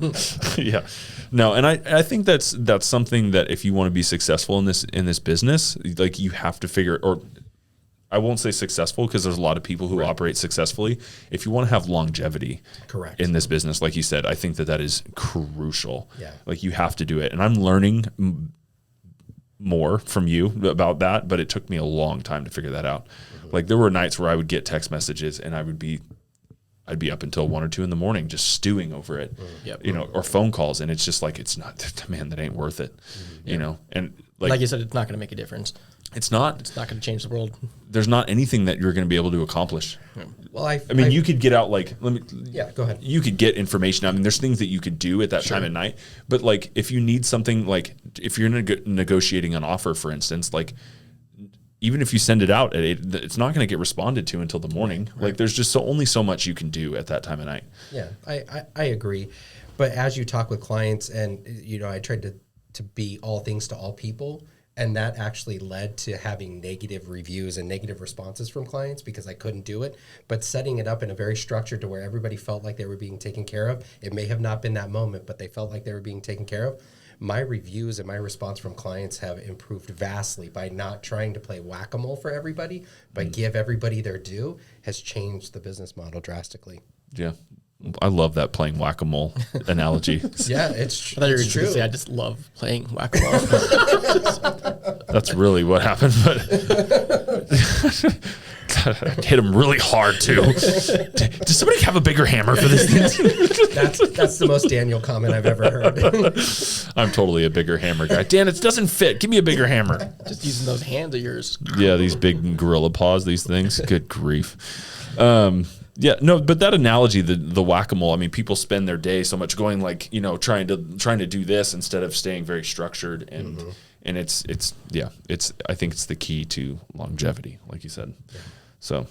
Yeah. No, and I think that's something that if you want to be successful in this business, like you have to figure, or I won't say successful because there's a lot of people who operate successfully. If you want to have longevity Correct. in this business, like you said, I think that is crucial. Yeah. Like you have to do it. And I'm learning more from you about that, but it took me a long time to figure that out. Like there were nights where I would get text messages and I'd be up until 1 or 2 in the morning just stewing over it, or phone calls. And it's just like, it's not, man, that ain't worth it, and like you said, it's not going to make a difference. It's not going to change the world. There's not anything that you're going to be able to accomplish. Well, I mean, you could get out go ahead. You could get information. I mean, there's things that you could do at that time at night, but like if you need something, like if you're negotiating an offer, for instance, like even if you send it out at 8, it's not going to get responded to until the morning. Right. Like there's just only so much you can do at that time of night. Yeah, I agree. But as you talk with clients and, I tried to be all things to all people, and that actually led to having negative reviews and negative responses from clients because I couldn't do it. But setting it up in a very structured to where everybody felt like they were being taken care of. It may have not been that moment, but they felt like they were being taken care of. my reviews and my response from clients have improved vastly by not trying to play whack-a-mole for everybody, but give everybody their due, has changed the business model drastically. Yeah. I love that playing whack-a-mole analogy. Yeah, it's, I thought you were it's just going true. to say, I just love playing whack-a-mole. That's really what happened, but hit him really hard too. Does somebody have a bigger hammer for this thing? That's the most Daniel comment I've ever heard. I'm totally a bigger hammer guy. Dan, it doesn't fit. Give me a bigger hammer. Just using those hands of yours. Yeah, these big gorilla paws, these things. Good grief. Yeah, no, but that analogy, the whack-a-mole, I mean, people spend their day so much going like, you know, trying to do this instead of staying very structured, and and it's I think it's the key to longevity, like you said. Yeah. So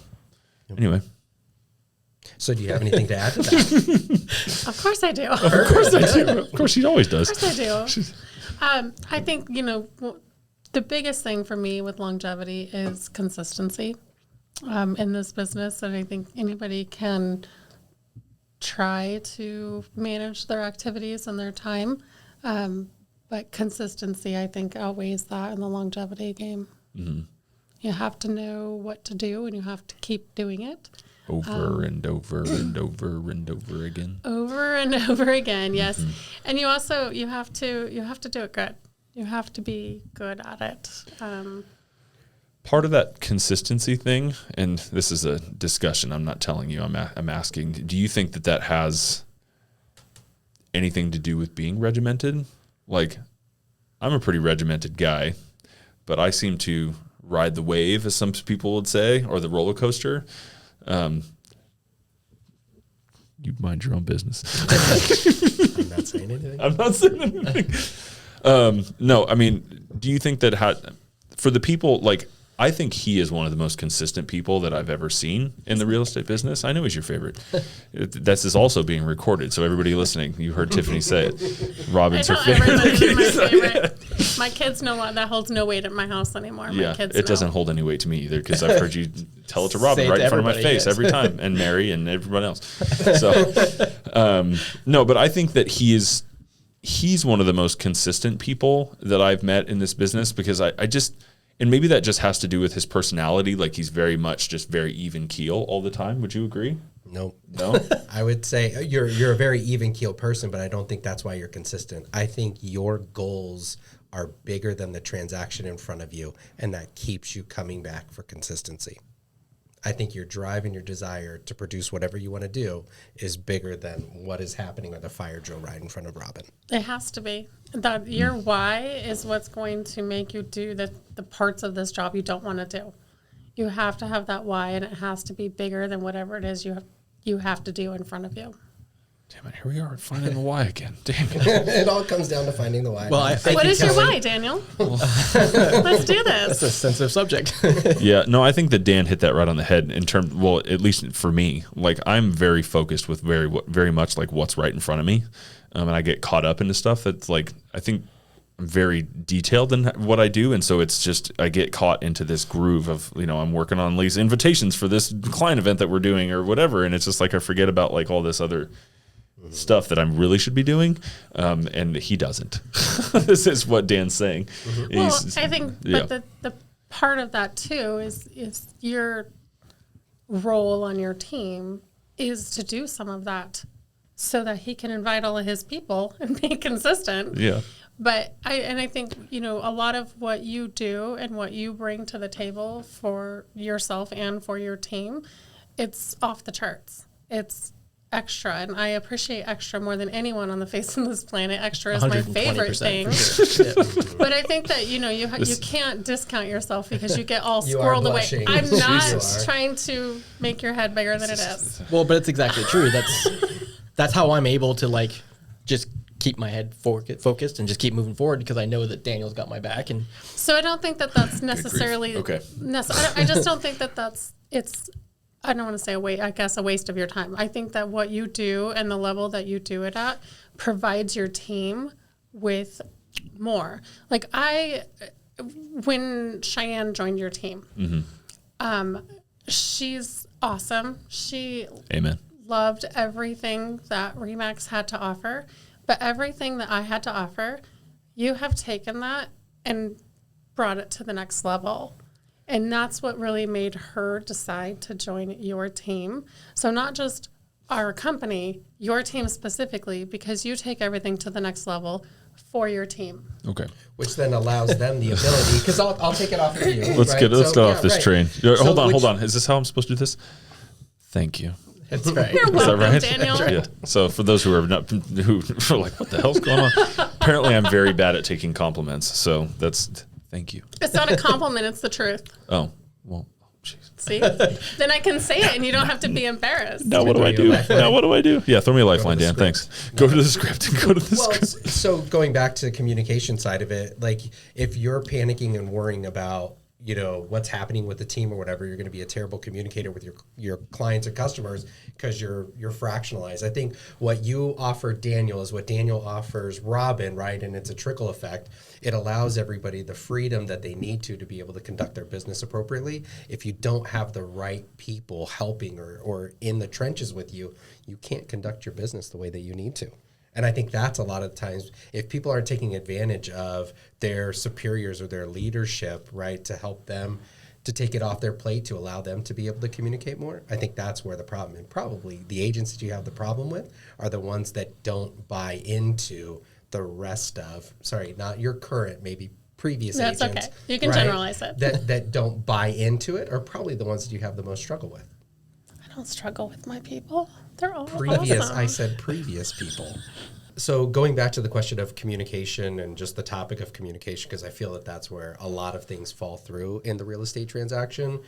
anyway. So do you have anything to add to that? Of course I do. Of course I do. Of course she always does. Of course I do. I think, you know, the biggest thing for me with longevity is consistency in this business. And I think anybody can try to manage their activities and their time. But consistency, I think, outweighs that in the longevity game. Mm-hmm. You have to know what to do, and you have to keep doing it. Over and over and over and over again. Over and over again, yes. Mm-hmm. And you have to do it good. You have to be good at it. Part of that consistency thing, and this is a discussion, I'm not telling you, I'm asking, do you think that has anything to do with being regimented? Like, I'm a pretty regimented guy, but I seem to ride the wave, as some people would say, or the roller coaster. You mind your own business. I'm not saying anything. I'm not saying anything. No, I mean, do you think that for the people, like, I think he is one of the most consistent people that I've ever seen in the real estate business. I know he's your favorite. This is also being recorded, so everybody listening, you heard Tiffany say it. Robin's her favorite. Everybody's my favorite. My kids know what that holds no weight at my house anymore. Yeah, my kids it know. doesn't hold any weight to me either, because I've heard you tell it to Robin right in front of my face every time, and Mary and everyone else. So, no, but I think that he's one of the most consistent people that I've met in this business, because I just, and maybe that just has to do with his personality. Like, he's very much just very even keel all the time. Would you agree? Nope. No? I would say you're a very even keel person, but I don't think that's why you're consistent. I think your goals are bigger than the transaction in front of you, and that keeps you coming back for consistency. I think your drive and your desire to produce whatever you want to do is bigger than what is happening with a fire drill right in front of Robin. It has to be. That your why is what's going to make you do the parts of this job you don't want to do. You have to have that why, and it has to be bigger than whatever it is you have to do in front of you. Damn it, here we are finding the why again. Damn it. It all comes down to finding the why. Well, What is your why, Daniel? Let's do That's a this. sensitive subject. Yeah, no, I think that Dan hit that right on the head in terms, well, at least for me, like, I'm very focused with very much like what's right in front of me. And I get caught up into stuff that's like, I think I'm very detailed in what I do. And so it's just, I get caught into this groove of, you know, I'm working on these invitations for this client event that we're doing or whatever. And it's just like, I forget about like all this other stuff that I really should be doing, and he doesn't. This is what Dan's saying. Well, I think, but the part of that too is your role on your team is to do some of that, so that he can invite all of his people and be consistent. Yeah. But I think, you know, a lot of what you do and what you bring to the table for yourself and for your team, it's off the charts. It's extra, and I appreciate extra more than anyone on the face of this planet. Extra is my favorite thing. Sure. But I think that, you know, you can't discount yourself because you get all You are squirreled away. blushing. I'm not Jesus. trying to make your head bigger than it is. Well, but it's exactly true. That's how I'm able to like just keep my head focused and just keep moving forward, because I know that Daniel's got my back. And So I don't think that that's necessarily Okay. I just don't think that it's I don't want to say a waste of your time. I think that what you do and the level that you do it at provides your team with more. Like when Cheyenne joined your team, she's awesome. She Amen. loved everything that RE/MAX had to offer, but everything that I had to offer, You have taken that and brought it to the next level. And that's what really made her decide to join your team. So not just our company, your team specifically, because you take everything to the next level for your team. Okay. Which then allows them the ability, because I'll take it off of you. Let's right? get off this right. train. So Hold on. Is this how I'm supposed to do this? Thank you. That's right. You're Is that welcome, right? Daniel. Yeah. So for those who are not, who are like, what the hell's going on? Apparently, I'm very bad at taking compliments. So thank you. It's not a compliment, it's the truth. Oh, well, jeez. See? Then I can say it and you don't have to be embarrassed. Now what do I do? Yeah, throw me a lifeline, Dan. Thanks. Go to the script and go to the Well, script. so going back to the communication side of it, like if you're panicking and worrying about, you know, what's happening with the team or whatever, you're going to be a terrible communicator with your clients and customers because you're fractionalized. I think what you offer Daniel is what Daniel offers Robin, right? And it's a trickle effect. It allows everybody the freedom that they need to be able to conduct their business appropriately. If you don't have the right people helping or in the trenches with you, you can't conduct your business the way that you need to. And I think that's a lot of times, if people aren't taking advantage of their superiors or their leadership, right, to help them to take it off their plate, to allow them to be able to communicate more, I think that's where the problem, and probably the agents that you have the problem with are the ones that don't buy into the rest of, sorry, not your current, maybe previous That's agents. okay. You can right, generalize it. That don't buy into it are probably the ones that you have the most struggle with. I don't struggle with my people. They're all Previous, awesome. I said previous people. So going back to the question of communication and just the topic of communication, because I feel that that's where a lot of things fall through in the real estate transaction.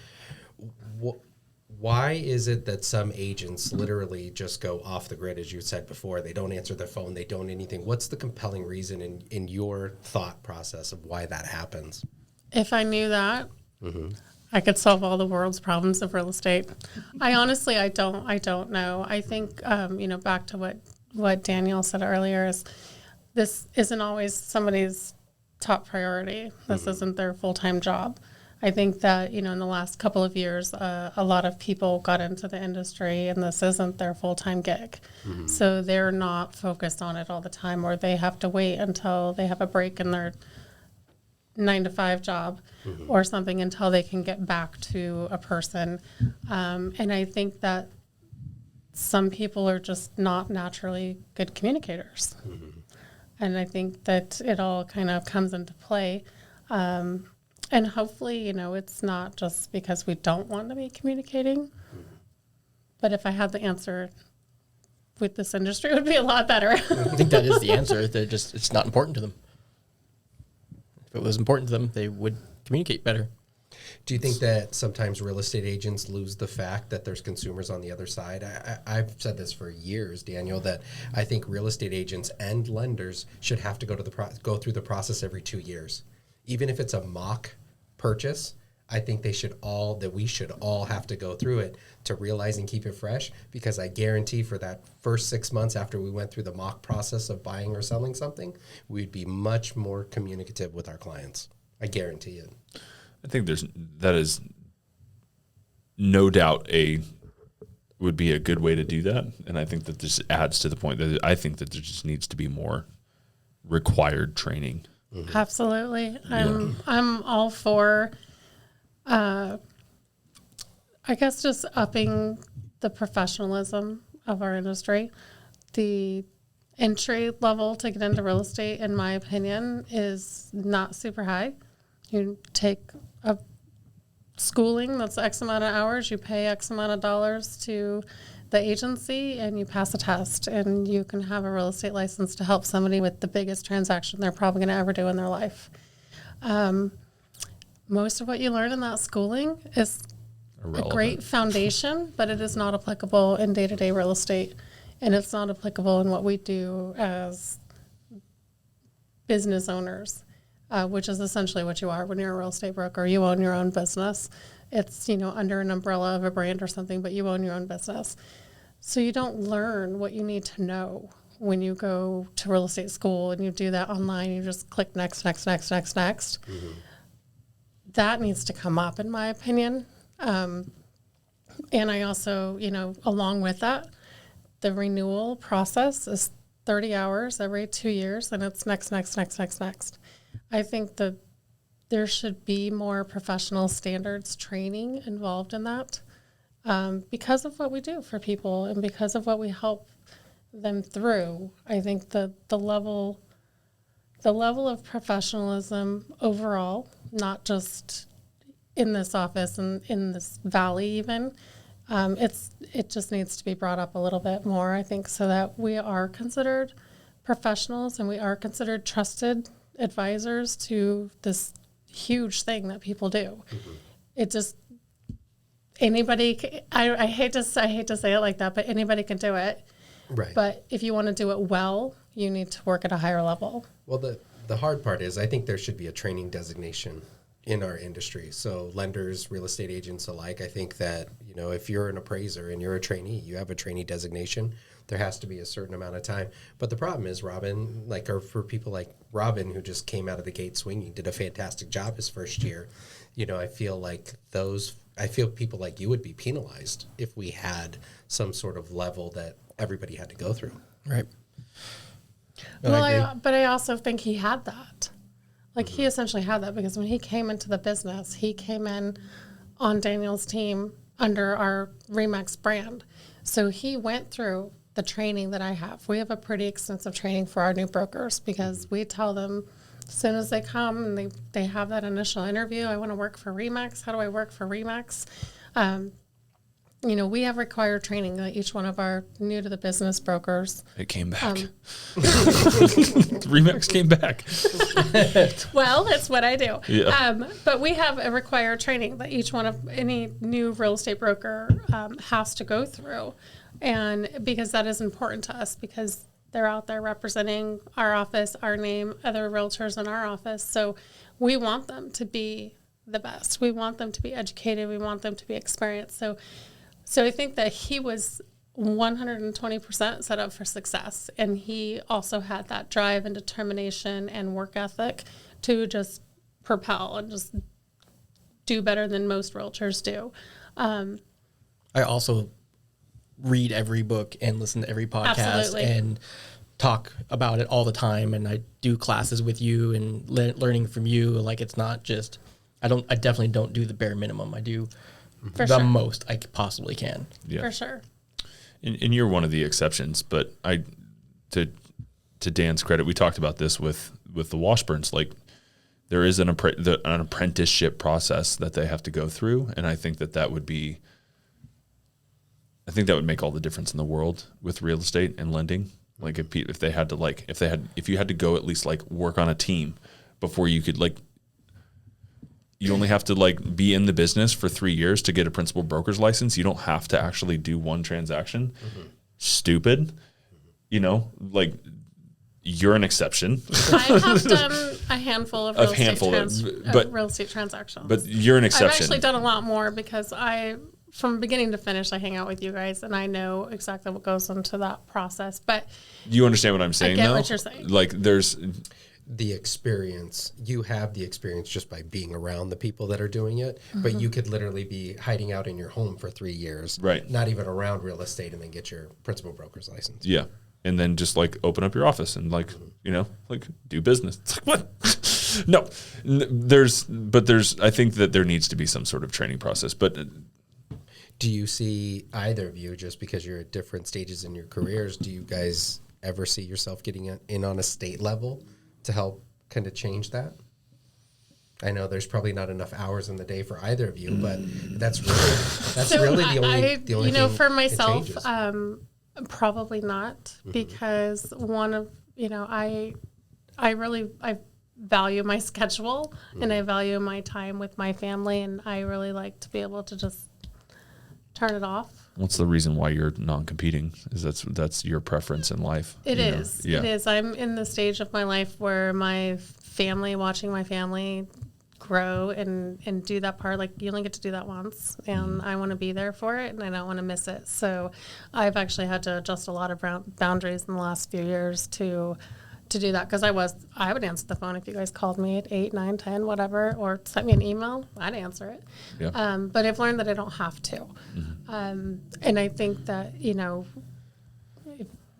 Why is it that some agents literally just go off the grid, as you said before? They don't answer their phone. They don't anything. What's the compelling reason in your thought process of why that happens? If I knew that, I could solve all the world's problems of real estate. I honestly, I don't know. I think, back to what Daniel said earlier is this isn't always somebody's top priority. This isn't their full-time job. I think that, in the last couple of years, a lot of people got into the industry and this isn't their full-time gig. So they're not focused on it all the time, or they have to wait until they have a break in their 9-to-5 job or something until they can get back to a person. And I think that some people are just not naturally good communicators. And I think that it all kind of comes into play. And hopefully, it's not just because we don't want to be communicating. But if I had the answer with this industry, it would be a lot better. I think that is the answer. It's not important to them. If it was important to them, they would communicate better. Do you think that sometimes real estate agents lose the fact that there's consumers on the other side? I've said this for years, Daniel, that I think real estate agents and lenders should have to go through the process every 2 years. Even if it's a mock purchase, I think we should all have to go through it to realize and keep it fresh, because I guarantee for that first 6 months after we went through the mock process of buying or selling something, we'd be much more communicative with our clients. I guarantee it. I think that is no doubt would be a good way to do that. And I think that this adds to the point that I think that there just needs to be more required training. Absolutely. I'm all for, I guess, just upping the professionalism of our industry. The entry level to get into real estate, in my opinion, is not super high. You take a schooling that's X amount of hours, you pay X amount of dollars to the agency, and you pass a test, and you can have a real estate license to help somebody with the biggest transaction they're probably going to ever do in their life. Most of what you learn in that schooling is a great foundation, but it is not applicable in day-to-day real estate, and it's not applicable in what we do as business owners. Which is essentially what you are when you're a real estate broker. You own your own business. It's, under an umbrella of a brand or something, but you own your own business. So you don't learn what you need to know when you go to real estate school and you do that online. You just click next. That needs to come up, in my opinion. And I also, along with that, the renewal process is 30 hours every 2 years, and it's next. I think that there should be more professional standards training involved in that, because of what we do for people and because of what we help them through. I think the level of professionalism overall, not just in this office and in this valley even, it just needs to be brought up a little bit more, I think, so that we are considered professionals and we are considered trusted advisors to this huge thing that people do. It just, anybody, I hate to say it like that, but anybody can do it. Right. But if you want to do it well, you need to work at a higher level. Well, the hard part is I think there should be a training designation in our industry. So lenders, real estate agents alike, I think that, if you're an appraiser and you're a trainee, you have a trainee designation, there has to be a certain amount of time. But the problem is, Robin, or for people like Robin, who just came out of the gate swinging, did a fantastic job his first year, I feel people like you would be penalized if we had some sort of level that everybody had to go through. Right. But I also think he had that. Like, he essentially had that because when he came into the business, he came in on Daniel's team under our RE/MAX brand. So he went through the training that I have. We have a pretty extensive training for our new brokers because we tell them as soon as they come and they have that initial interview, I want to work for RE/MAX. How do I work for RE/MAX? We have required training that each one of our new to the business brokers. It came back. RE/MAX came back. Well, it's what I do. Yeah. But we have a required training that each one of any new real estate broker has to go through. And because that is important to us because they're out there representing our office, our name, other realtors in our office. So we want them to be the best. We want them to be educated. We want them to be experienced. So I think that he was 120% set up for success. And he also had that drive and determination and work ethic to just propel and just do better than most realtors do. I also read every book and listen to every podcast Absolutely. and talk about it all the time. And I do classes with you and learning from you. Like, it's not just, I definitely don't do the bare minimum. I do For the sure. most I possibly can. Yeah. For sure. And you're one of the exceptions, but to Dan's credit, we talked about this with the Washburns. Like, there is an apprenticeship process that they have to go through, and I think that would make all the difference in the world with real estate and lending. Like, if you had to go at least like work on a team before you could you only have to be in the business for 3 years to get a principal broker's license. You don't have to actually do one transaction. Mm-hmm. Stupid. You're an exception. I have done a handful of real estate transactions. But you're an exception. I've actually done a lot more because from beginning to finish, I hang out with you guys and I know exactly what goes into that process. But you understand what I'm saying, I get though? what you're saying. There's the experience. You have the experience just by being around the people that are doing it, but you could literally be hiding out in your home for 3 years, right? Not even around real estate, and then get your principal broker's license. Yeah, and then just open up your office and do business. It's what? No, I think that there needs to be some sort of training process. But do you see either of you, just because you're at different stages in your careers, do you guys ever see yourself getting in on a state level to help kind of change that? I know there's probably not enough hours in the day for either of you, but that's really the only thing for myself, it changes. Probably not, because I value my schedule and I value my time with my family, and I really like to be able to just turn it off. What's the reason why you're non-competing? Is that's your preference in life? It is. Yeah. It is. I'm in the stage of my life where watching my family grow and do that part. You only get to do that once, and I want to be there for it, and I don't want to miss it. So I've actually had to adjust a lot of boundaries in the last few years to do that, because I would answer the phone if you guys called me at 8, 9, 10, whatever, or sent me an email, I'd answer it. Yeah. But I've learned that I don't have to. And I think that,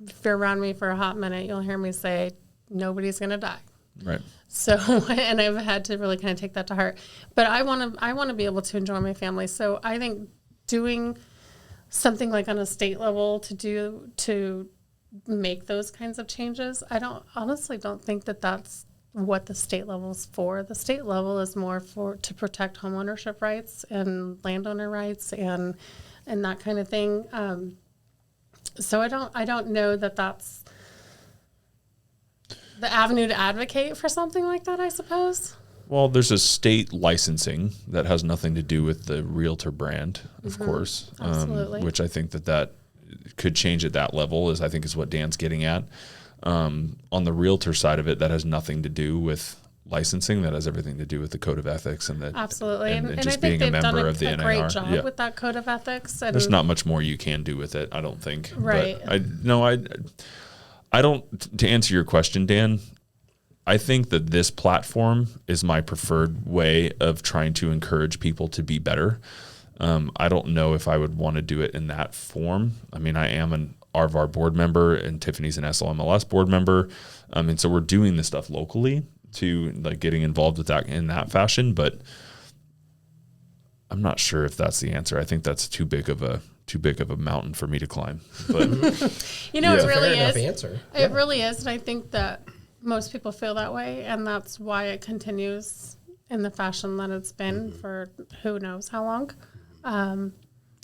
if you're around me for a hot minute, you'll hear me say, nobody's going to die. Right. So, and I've had to really kind of take that to heart. But I want to be able to enjoy my family. So I think doing something like on a state level to make those kinds of changes, I honestly don't think that that's what the state level is for. The state level is more to protect homeownership rights and landowner rights and that kind of thing. So I don't know that that's the avenue to advocate for something like that, I suppose. Well, there's a state licensing that has nothing to do with the Realtor brand, of course, Absolutely. which I think that could change at that level, I think is what Dan's getting at. On the Realtor side of it, that has nothing to do with licensing. That has everything to do with the code of ethics and the Absolutely, and and just I think being a they've done member of the a NAR. great job with that code of ethics. And There's not much more you can do with it, I don't think. Right. But I don't. To answer your question, Dan, I think that this platform is my preferred way of trying to encourage people to be better. I don't know if I would want to do it in that form. I mean, I am an RVAR board member and Tiffany's an SLMLS board member. And so we're doing this stuff locally to like getting involved with that in that fashion, but I'm not sure if that's the answer. I think that's too big of a mountain for me to climb. But you know, It's it a really fair enough is. answer. It really is, and I think that most people feel that way, and that's why it continues in the fashion that it's been for who knows how long.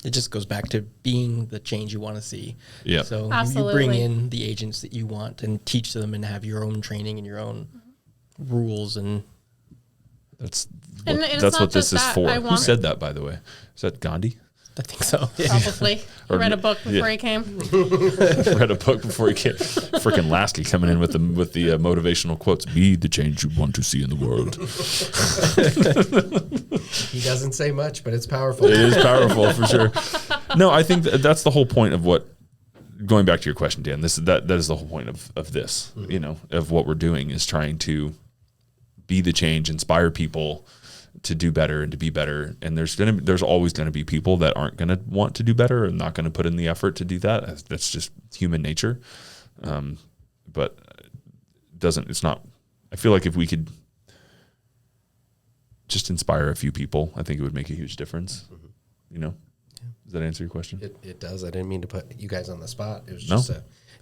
It just goes back to being the change you want to see. Yeah. So you Absolutely. bring in the agents that you want and teach them and have your own training and your own rules. And that's And it's that's not what this just is that. for. I Who want- said that, by the way? Is that Gandhi? I think so. Probably. He Or- read a book before yeah. he came. Read a book before he came. Freaking Lasky coming in with the motivational quotes. Be the change you want to see in the world. He doesn't say much, but it's powerful. It is powerful for sure. No, I think that's the whole point of what. Going back to your question, Dan, that is the whole point of this. You know, of what we're doing is trying to be the change, inspire people to do better and to be better. And there's always going to be people that aren't going to want to do better and not going to put in the effort to do that. That's just human nature. But it's not. I feel like if we could just inspire a few people, I think it would make a huge difference. You know, does that answer your question? It does. I didn't mean to put you guys on the spot. It was No. just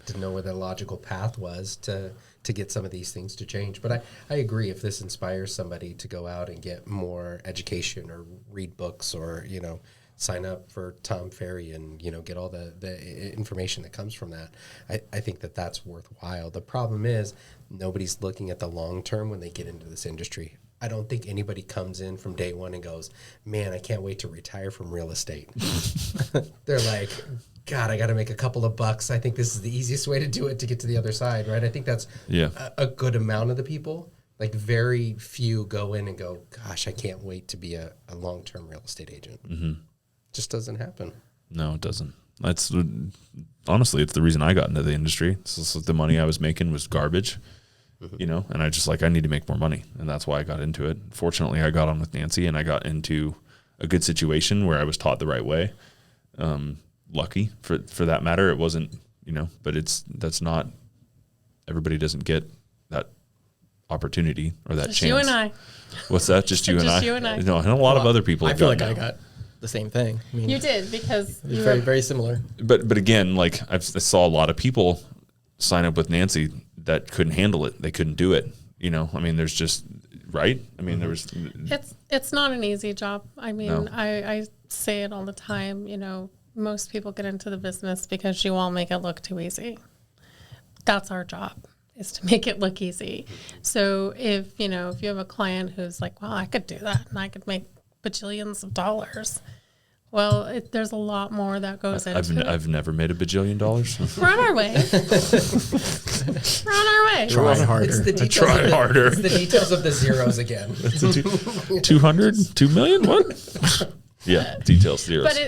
didn't know where the logical path was to get some of these things to change. But I agree, if this inspires somebody to go out and get more education or read books or, you know, sign up for Tom Ferry and, you know, get all the information that comes from that, I think that that's worthwhile. The problem is nobody's looking at the long term when they get into this industry. I don't think anybody comes in from day one and goes, man, I can't wait to retire from real estate. They're like, God, I got to make a couple of bucks. I think this is the easiest way to do it to get to the other side, right? I think that's a good amount of the people. Like very few go in and go, gosh, I can't wait to be a long-term real estate agent. Just doesn't happen. No, it doesn't. That's honestly, it's the reason I got into the industry. So the money I was making was garbage, you know, and I need to make more money. And that's why I got into it. Fortunately, I got on with Nancy and I got into a good situation where I was taught the right way. Lucky for that matter. It wasn't, you know, but that's not, everybody doesn't get that opportunity or that Just chance. you and I. What's that? Just you and I? Just you and I. No, I know a lot of other people. I have feel like gotten I got the same thing. I mean, You did, because it's you very, were, very similar. But again, like I saw a lot of people sign up with Nancy that couldn't handle it. They couldn't do it. You know, I mean, there's just, right? I mean, there was. it's not an easy job. I mean, No. I say it all the time, you know, most people get into the business because you all make it look too easy. That's our job, is to make it look easy. So if you have a client who's like, well, I could do that and I could make bajillions of dollars. Well, there's a lot more that goes into it. I've never made $1 bajillion. We're on our way. We're on our way. Try harder. It's the details try of the, harder. It's the details of the zeros again. 200, 2 million? What? Yeah, details, zeros. But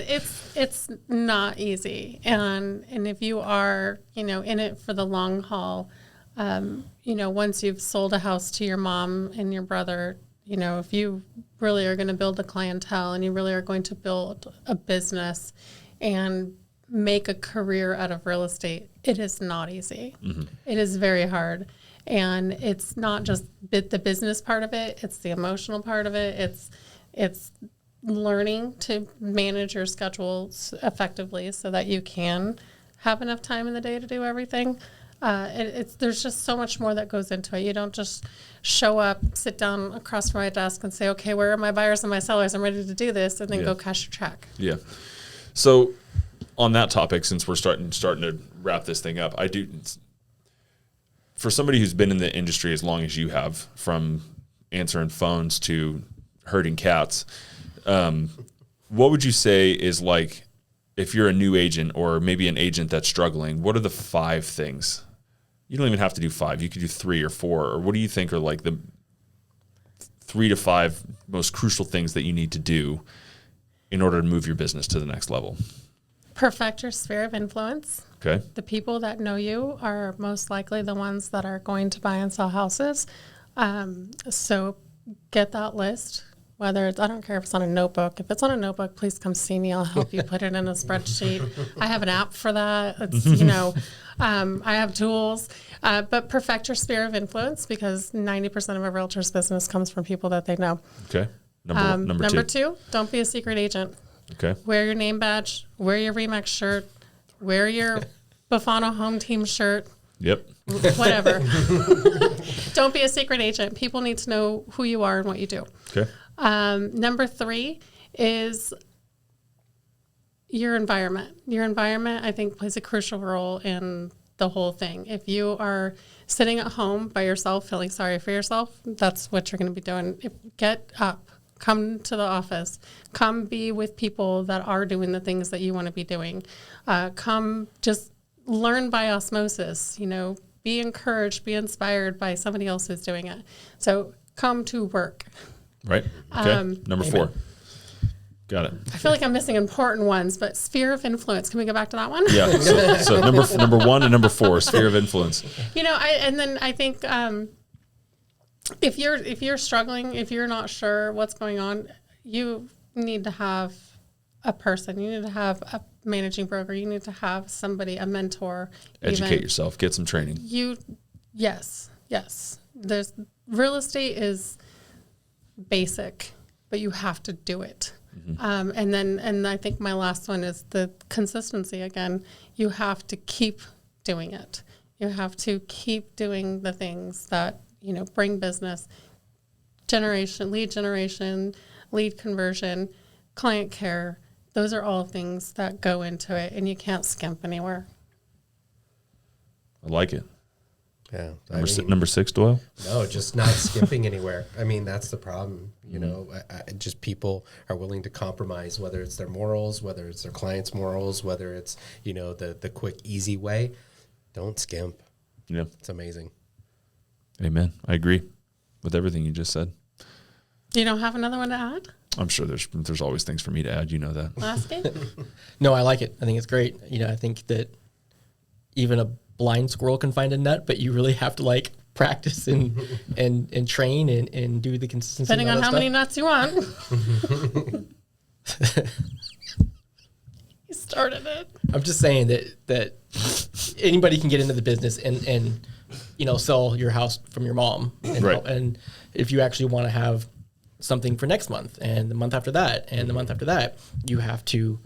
it's not easy, and if you are in it for the long haul, once you've sold a house to your mom and your brother, if you really are going to build a clientele and you really are going to build a business and make a career out of real estate, it is not easy. It is very hard. And it's not just the business part of it, it's the emotional part of it. It's learning to manage your schedules effectively so that you can have enough time in the day to do everything. There's just so much more that goes into it. You don't just show up, sit down across from my desk and say, okay, where are my buyers and my sellers? I'm ready to do this, and then go cash your check. Yeah. So on that topic, since we're starting to wrap this thing up, for somebody who's been in the industry as long as you have, from answering phones to herding cats, what would you say is, like, if you're a new agent or maybe an agent that's struggling, what are the 5 things? You don't even have to do 5. You could do 3 or 4. Or what do you think are like the 3 to 5 most crucial things that you need to do in order to move your business to the next level? Perfect your sphere of influence. Okay. The people that know you are most likely the ones that are going to buy and sell houses. So get that list. Whether it's, I don't care if it's on a notebook. If it's on a notebook, please come see me. I'll help you put it in a spreadsheet. I have an app for that. It's, I have tools. But perfect your sphere of influence, because 90% of a realtor's business comes from people that they know. Okay. Number 2. Don't be a secret agent. Okay. Wear your name badge. Wear your RE/MAX shirt. Wear your Bifano home team shirt. Yep. Whatever. Don't be a secret agent. People need to know who you are and what you do. Okay. Number 3 is your environment. Your environment, I think, plays a crucial role in the whole thing. If you are sitting at home by yourself, feeling sorry for yourself, that's what you're going to be doing. Get up, come to the office, come be with people that are doing the things that you want to be doing. Come just learn by osmosis, be encouraged, be inspired by somebody else who's doing it. So come to work. Right. Okay. Number 4. Got it. I feel like I'm missing important ones, but sphere of influence. Can we go back to that one? Yeah. So number 1 and number 4, sphere of influence. I think if you're struggling, if you're not sure what's going on, you need to have a person. You need to have a managing broker. You need to have somebody, a mentor. Educate yourself. Get some training. Yes. There's real estate is basic, but you have to do it. And I think my last one is the consistency again. You have to keep doing it. You have to keep doing the things that, bring business, lead generation, lead conversion, client care. Those are all things that go into it, and you can't skimp anywhere. I like it. Yeah. Number 6, Doyle? No, just not skipping anywhere. I mean, that's the problem. Just people are willing to compromise, whether it's their morals, whether it's their clients' morals, whether it's, the quick, easy way. Don't skimp. Yeah. It's amazing. Amen. I agree with everything you just said. You don't have another one to add? I'm sure there's always things for me to add. You know that. Lasky? No, I like it. I think it's great. I think that even a blind squirrel can find a nut, but you really have to practice and train and do the consistency. Depending on how many nuts you want. You started it. I'm just saying that anybody can get into the business and sell your house from your mom. And, right. And if you actually want to have something for next month and the month after that and the month after that, you have to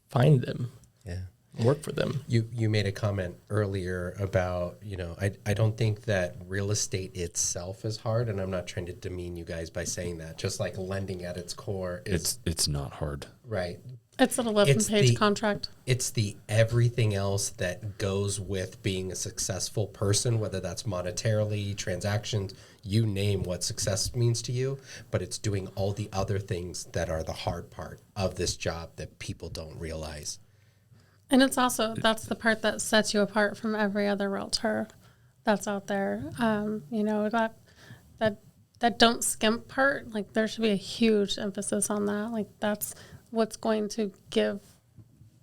find them. Yeah. Work for them. You made a comment earlier about, I don't think that real estate itself is hard, and I'm not trying to demean you guys by saying that. Just like lending at its core is it's not hard. right. It's an 11-page contract. It's the everything else that goes with being a successful person, whether that's monetarily, transactions, you name what success means to you, but it's doing all the other things that are the hard part of this job that people don't realize. And it's also, that's the part that sets you apart from every other realtor that's out there. That don't skimp part, there should be a huge emphasis on that. That's what's going to give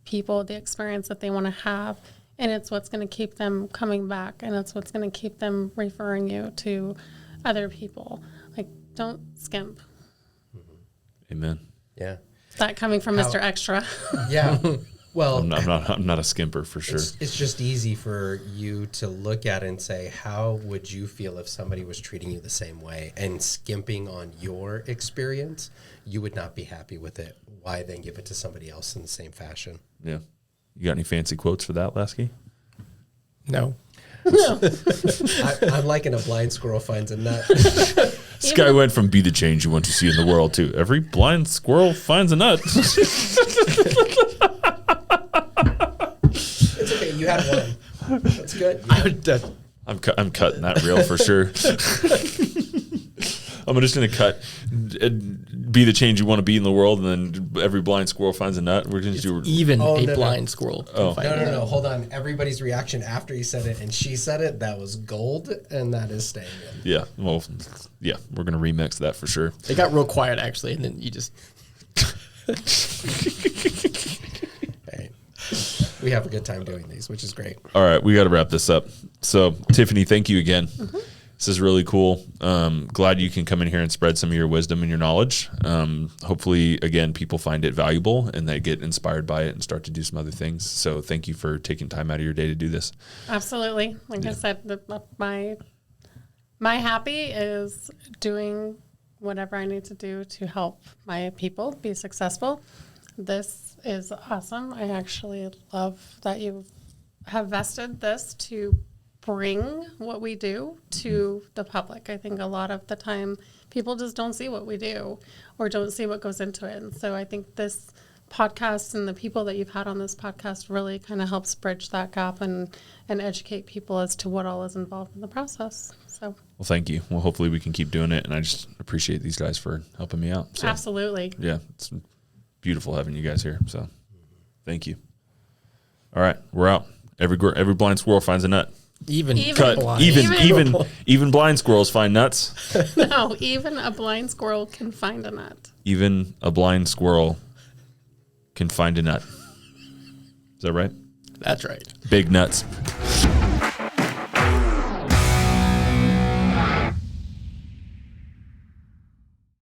people the experience that they want to have. And it's what's going to keep them coming back. And it's what's going to keep them referring you to other people. Don't skimp. Amen. Yeah. That coming from Mr. Extra. Yeah. Well, I'm not a skimper for sure. it's just easy for you to look at it and say, how would you feel if somebody was treating you the same way and skimping on your experience? You would not be happy with it. Why then give it to somebody else in the same fashion? Yeah. You got any fancy quotes for that, Lasky? No. I'm liking a blind squirrel finds a nut. This guy went from be the change you want to see in the world to every blind squirrel finds a nut. It's okay. You had one. That's good. I would. I'm cutting that reel for sure. I'm just gonna cut. Be the change you want to be in the world, and then every blind squirrel finds a nut. We're gonna do Even Oh, a no, blind squirrel. Can find it. No. Hold on. Everybody's reaction after he said it and she said it, that was gold, and that is staying in. Yeah. Well, yeah. We're gonna remix that for sure. It got real quiet actually, and then you just. Hey, we have a good time doing these, which is great. All right, we got to wrap this up. So, Tiffany, thank you again. This is really cool. Glad you can come in here and spread some of your wisdom and your knowledge. Hopefully, again, people find it valuable and they get inspired by it and start to do some other things. So, thank you for taking time out of your day to do this. Absolutely. Like I said, my happy is doing whatever I need to do to help my people be successful. This is awesome. I actually love that you have vested this to bring what we do to the public. I think a lot of the time people just don't see what we do or don't see what goes into it. And so I think this podcast and the people that you've had on this podcast really kind of helps bridge that gap and educate people as to what all is involved in the process. So, Well, thank you. Well, hopefully we can keep doing it. And I just appreciate these guys for helping me out. So, absolutely. yeah, it's beautiful having you guys here. So, thank you. All right, we're out. Every blind squirrel finds a nut. Even Blind squirrels find nuts. No, even a blind squirrel can find a nut. Even a blind squirrel can find a nut. Is that right? That's right. Big nuts.